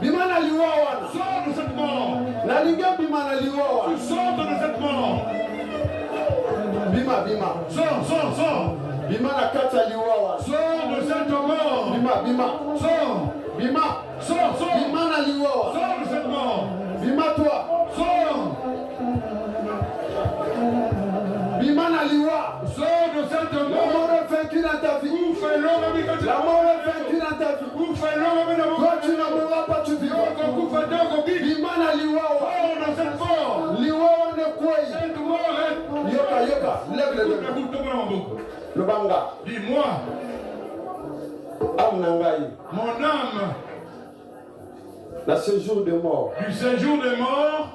Bimana liwawa. Sors de cette mort. La liga bimana liwawa. Tu sors de cette mort. Bima. Sors. Bimana kata liwawa. Sors de cette mort. Bima. Sors. Sors. Bimana liwawa. Sors de cette mort. Bima toi. Sors. Bimana liwa. Sors de cette mort. La mort est vaincue dans ta vie. La mort est vaincue dans ta vie. Toi tu ne mourras pas, tu vivras. Bimana liwawa. Sors de cette mort. Liwawa ne koi. Cette mort est... Yoka. Lève le deux. Le banga. Dis-moi. Mon âme. La séjour de mort. Du séjour des morts.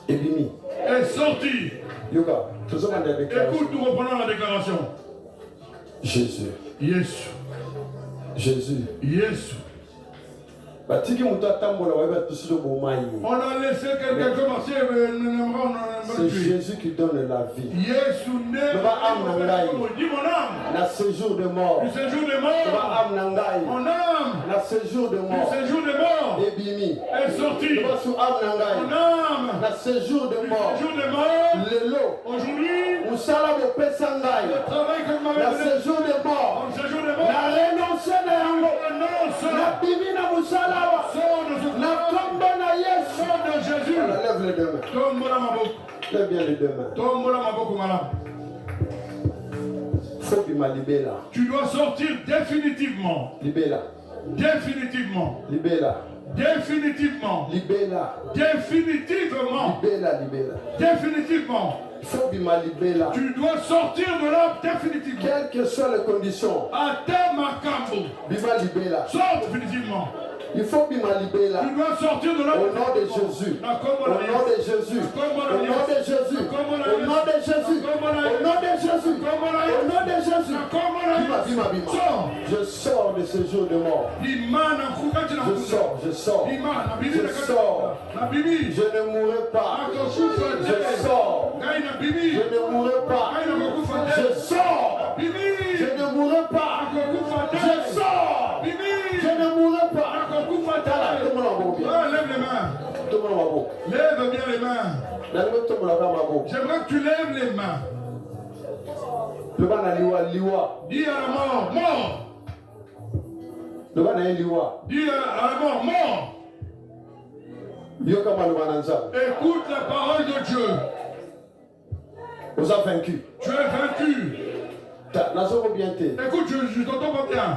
Est sorti. Yoka. Écoute, nous reprenons la déclaration. Jésus. On a laissé quelqu'un commencer, mais c'est Jésus qui donne la vie. Dis mon âme. La séjour de mort. Du séjour des morts. Mon âme. La séjour de mort. Du séjour des morts. Est sorti. Mon âme. La séjour de mort. Lelo. Aujourd'hui. Le travail que vous m'avez donné. La séjour de mort. La renonce na yango. La bimi na musala. La tombe na Yesu. De Jésus. Lève les deux mains. Lève bien les deux mains. Faut que libéra. Tu dois sortir définitivement. Libéra. Définitivement. Libéra. Définitivement. Libéra. Définitivement. Libéra. Définitivement. Faut que libéra. Tu dois sortir de là définitivement. Quelles que soient les conditions. Libéra. Sors définitivement. Il faut que libéra. Tu dois sortir de là. Au nom de Jésus. Au nom de Jésus. Au nom de Jésus. Au nom de Jésus. Au nom de Jésus. Au nom de Jésus. Bima. Je sors de ce jour de mort. Je sors. Je ne mourrai pas. Je sors. Je ne mourrai pas. Je sors. Je ne mourrai pas. Je sors. Je ne mourrai pas. Lève les mains. Lève bien les mains. J'aimerais que tu lèves les mains. Dis à la mort, mort. Dis à la mort, mort. Écoute la parole de Dieu. Tu es vaincu. Tu es vaincu. Écoute, je t'entends pas bien.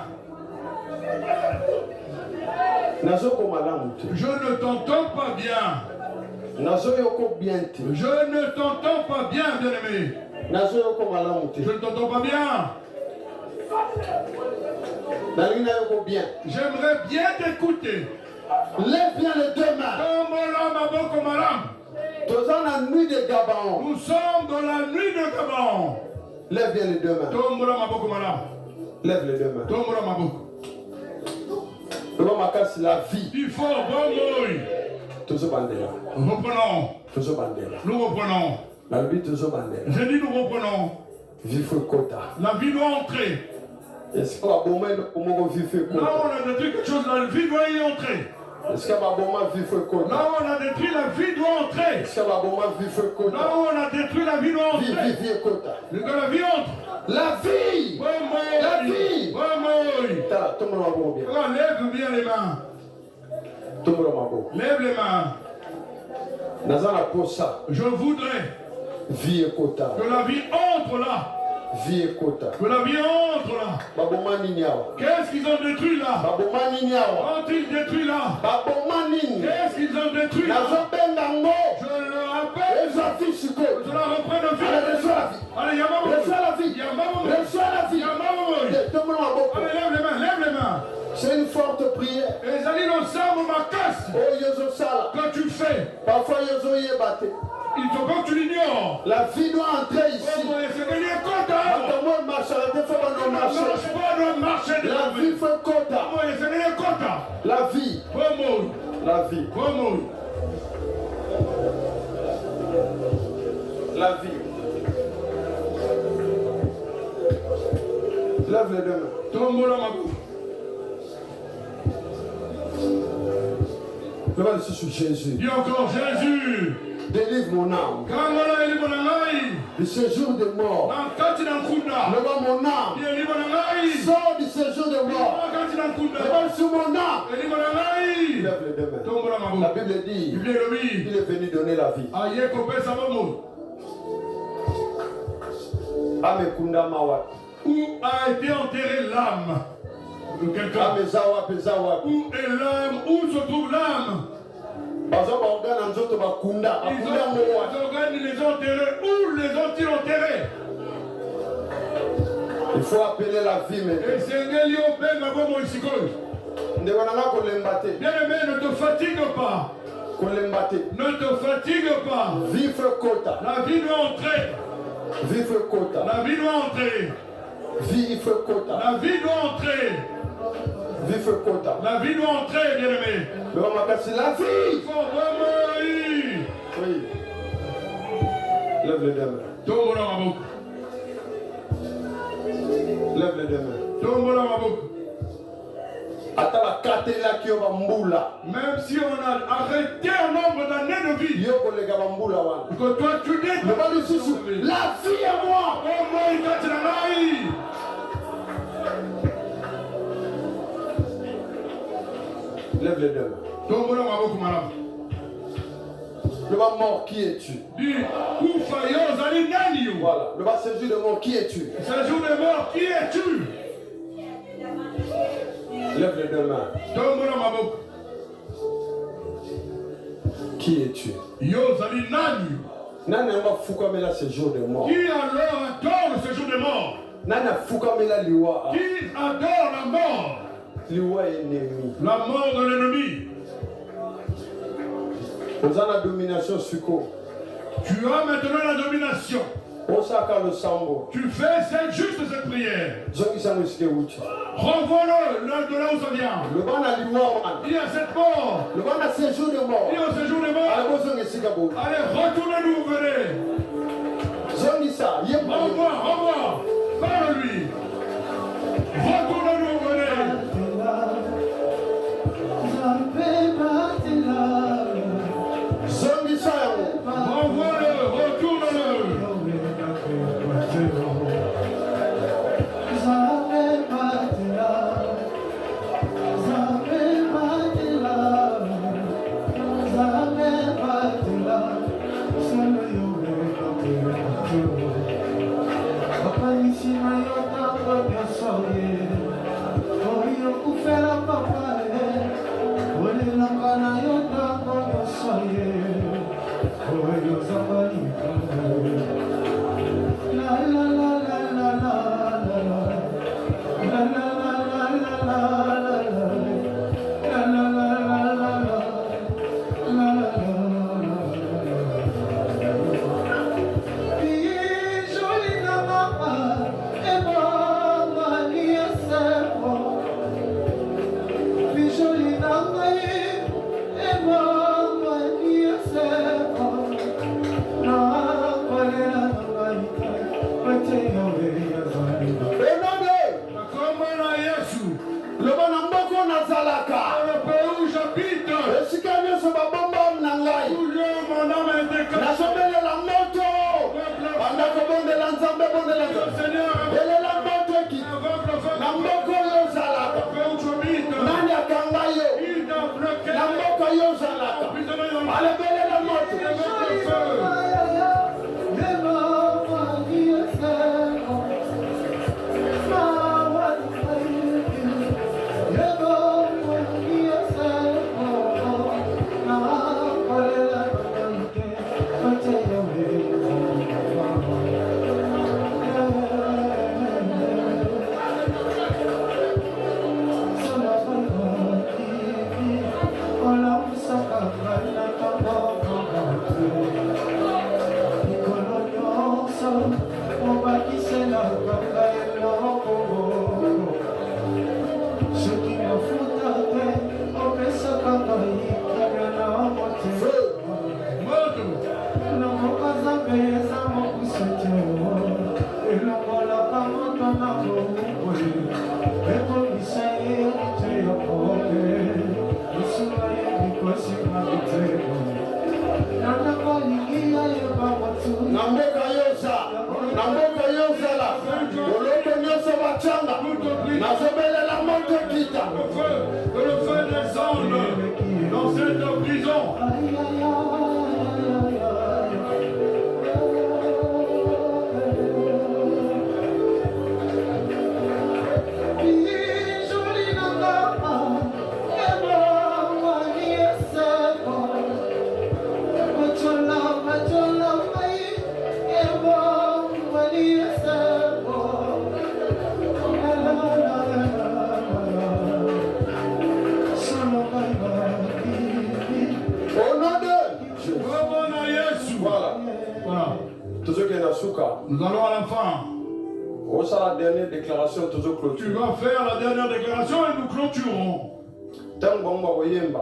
Je ne t'entends pas bien. Je ne t'entends pas bien, bien-aimé. Je ne t'entends pas bien. J'aimerais bien t'écouter. Lève bien les deux mains. Nous sommes dans la nuit de Gabaon. Nous sommes dans la nuit de Gabaon. Lève bien les deux mains. Lève les deux mains. La vie. Il faut reprenons. Nous reprenons. J'ai dit nous reprenons. La vie doit entrer. Là on a détruit quelque chose, la vie doit y entrer. Là on a détruit, la vie doit entrer. Là on a détruit, la vie doit entrer. Que la vie entre. La vie. La vie. Lève bien les mains. Lève les mains. Je voudrais que la vie entre là. Vie et kota. Que la vie entre là. Qu'est-ce qu'ils ont détruit là? Quand ils détruisent là? Qu'est-ce qu'ils ont détruit là? Je le rappelle. Je la reprends de vie. Allez, reçois la vie. Allez, lève les mains. C'est une forte prière. Que tu fais. Parfois, il faut pas que tu l'ignores. la vie doit entrer ici. La vie fait quota. La vie. La vie. La vie. Lève les deux mains. Je vais ici sur Jésus. Dis encore Jésus. Délivre mon âme. Du séjour de mort. Lève mon âme. Sors du séjour de mort. Lève sur mon âme. Lève les deux mains. La Bible dit il est venu donner la vie. Amekunda mawat. Où a été enterrée l'âme de quelqu'un? Où est l'âme? Où se trouve l'âme? Ils ont les enterrés. Où les ont-ils enterrés? Il faut appeler la vie maintenant. Bien-aimé, ne te fatigue pas. Ne te fatigue pas. Vive quota. La vie doit entrer. Vive quota. La vie doit entrer. Vive quota. La vie doit entrer. Vive quota. La vie doit entrer, bien-aimé. C'est la vie. Oui. Lève les deux mains. Lève les deux mains. Même si on a arrêté un nombre d'années de vie, que toi tu dis la vie à moi. Lève les deux mains. Le bas mort, qui es-tu? Voilà. Le bas séjour de mort, qui es-tu? Séjour de mort, qui es-tu? Lève les deux mains. Qui es-tu? Nana m'a foukamela séjour de mort. Qui alors adore le séjour de mort? Nana foukamela liwa. Qui adore la mort? Liwa ennemi. La mort de l'ennemi. Vous avez la domination suko. Tu as maintenant la domination. Tu fais juste cette prière. Renvoie-le de là où ça vient. Il y a cette mort. Il y a séjour de mort. Il y a un séjour de mort. Allez, retournez-nous, venez. Renvoie. Parle-lui. Retournez-nous, venez. Renvoie-le, retourne-le. Que le feu descende dans cette prison. Nous allons à la fin. La dernière déclaration, tu vas faire la dernière déclaration et nous clôturerons.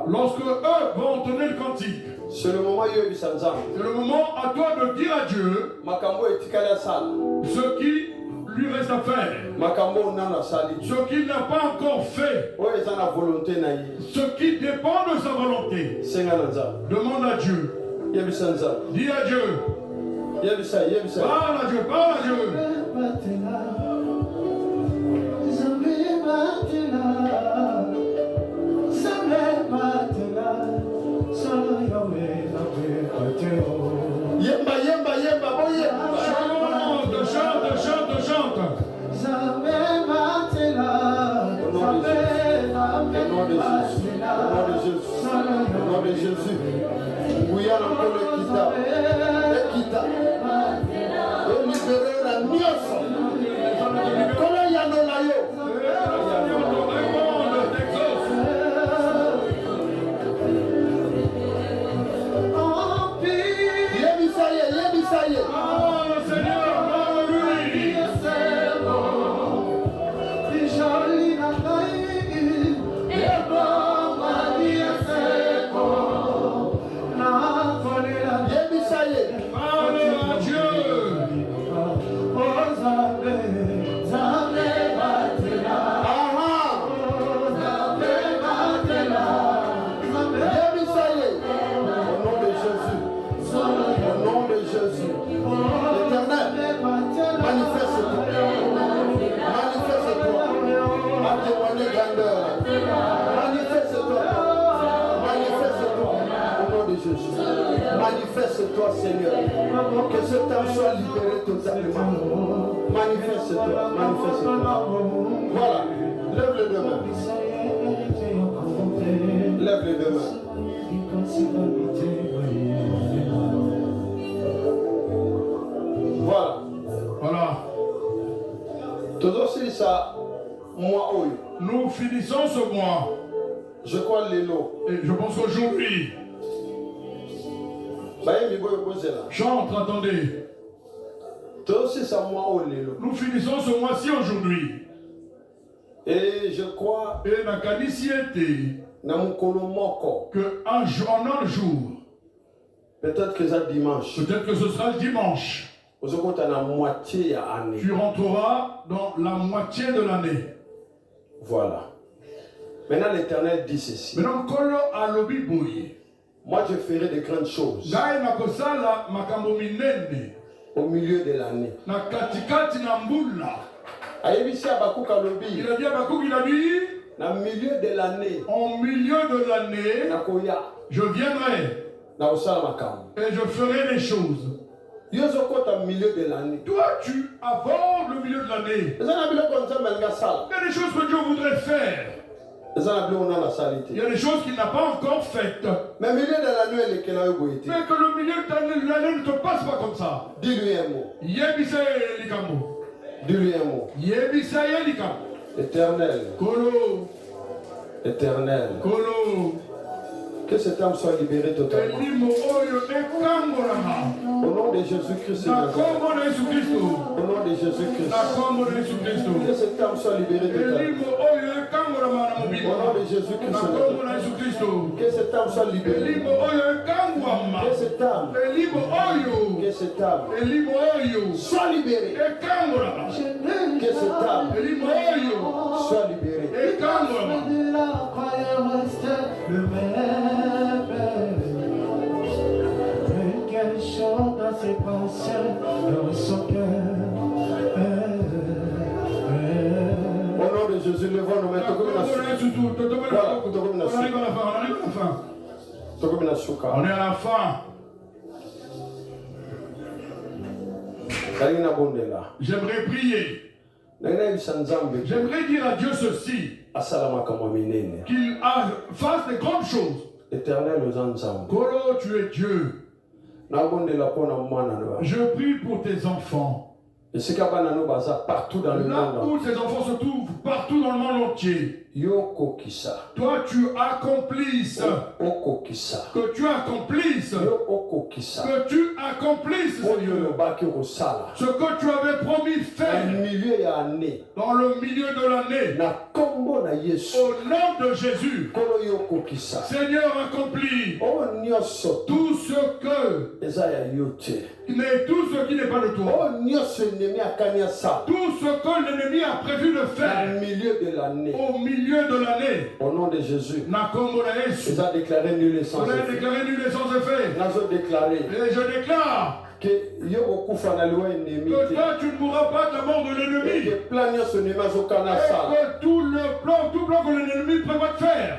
Lorsque eux vont entonner le cantique, c'est le moment à toi de dire à Dieu ce qui lui reste à faire, ce qu'il n'a pas encore fait, ce qui dépend de sa volonté. Demande à Dieu. Dis à Dieu. Parle à Dieu, parle à Dieu. Yemba, yemba, yemba, boye. Chante, chante, chante. Au nom de Jésus. Oui, on a encore le kita. Le kita. Et libérer la nioso. Comment y a non la yo? Manifeste-toi, Seigneur. Que cet âme soit libéré totalement. Manifeste-toi, manifeste-toi. Voilà. Lève les deux mains. Lève les deux mains. Voilà. Voilà. Tout aussi ça, moi, nous finissons ce mois. Je crois l'élo. Et je pense qu'aujourd'hui, chante, attendez. Nous finissons ce mois-ci aujourd'hui. Et je crois que en un jour, peut-être que c'est dimanche. Peut-être que ce sera le dimanche. Tu rentreras dans la moitié de l'année. Voilà. Maintenant l'Éternel dit ceci. Moi je ferai de grandes choses au milieu de l'année. Il a dit à Bakouk, il a dit, au milieu de l'année, je viendrai et je ferai les choses. Toi, tu abordes le milieu de l'année. Il y a des choses que Dieu voudrait faire. Il y a des choses qu'il n'a pas encore faites. Mais que le milieu de l'année ne te passe pas comme ça. Dis-lui un mot. Dis-lui un mot. Éternel. Éternel. Que cet âme soit libérée totalement. Au nom de Jésus-Christ. Au nom de Jésus-Christ. Que cette âme soit libérée totalement. Au nom de Jésus-Christ. Que cette âme soit libérée. Que cette âme soit libérée. Que cette âme soit libérée. Quelle chante à ses pensées dans son cœur. Au nom de Jésus, levons nos mains. On est à la fin. J'aimerais prier. J'aimerais dire à Dieu ceci. Qu'il fasse des grandes choses. Éternel, Kolo, tu es Dieu. Je prie pour tes enfants. Partout dans le là monde. Où tes enfants se trouvent partout dans le monde entier. Toi tu accomplisses. Que tu accomplisses. Que tu accomplisses, Seigneur. Ce que tu avais promis de faire. Dans le milieu de l'année. Au nom de Jésus. Seigneur, accomplis tout ce qui n'est pas de toi. Tout ce que l'ennemi a prévu de faire au milieu de l'année. Au nom de Jésus. Ils ont déclaré nul et sans effet. Et je déclare que toi tu ne mourras pas de la mort de l'ennemi. Et que tout plan que l'ennemi prévoit de faire.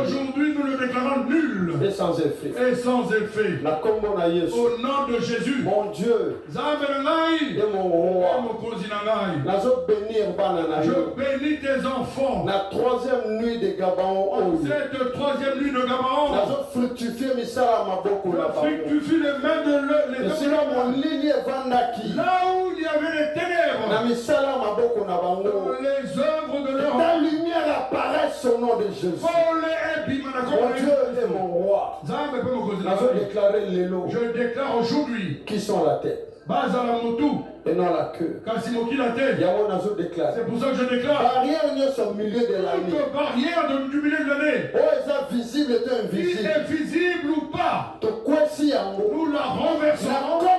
Aujourd'hui nous le déclarons nul. Et sans effet. Au nom de Jésus. Mon Dieu. Et mon roi. Je bénis tes enfants. La troisième nuit de Gabaon. Cette troisième nuit de Gabaon. Fructifie les mains de l'œuvre. Là où il y avait les ténèbres. Les œuvres de leur. Ta lumière apparaisse au nom de Jésus. Mon Dieu est mon roi. Je déclare aujourd'hui. Qui sont la tête. Et non la queue. C'est pour ça que je déclare. Barrière au milieu de l'année. Barrière du milieu de l'année. Visible et invisible. Il est visible ou pas. Nous la renversons. Au nom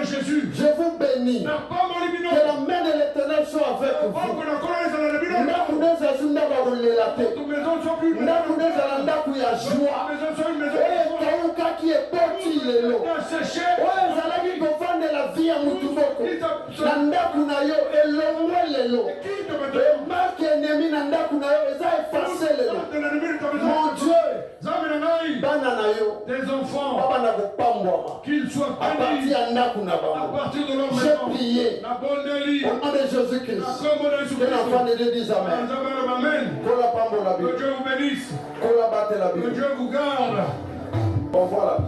de Jésus. Je vous bénis. Que la main de l'Éternel soit avec vous. La vie à Mutuboko. Nanda kunayo elongwe lelo. Marque ennemi nanda kunayo eza effacé lelo. Mon Dieu. Bananayo. Tes enfants. Baba na kopambwa. Qu'ils soient bénis. À partir de leur maison. J'ai prié. Au nom de Jésus-Christ. Que l'enfant de Dieu dise Amen. Que Dieu vous bénisse. Que Dieu vous garde. Au revoir.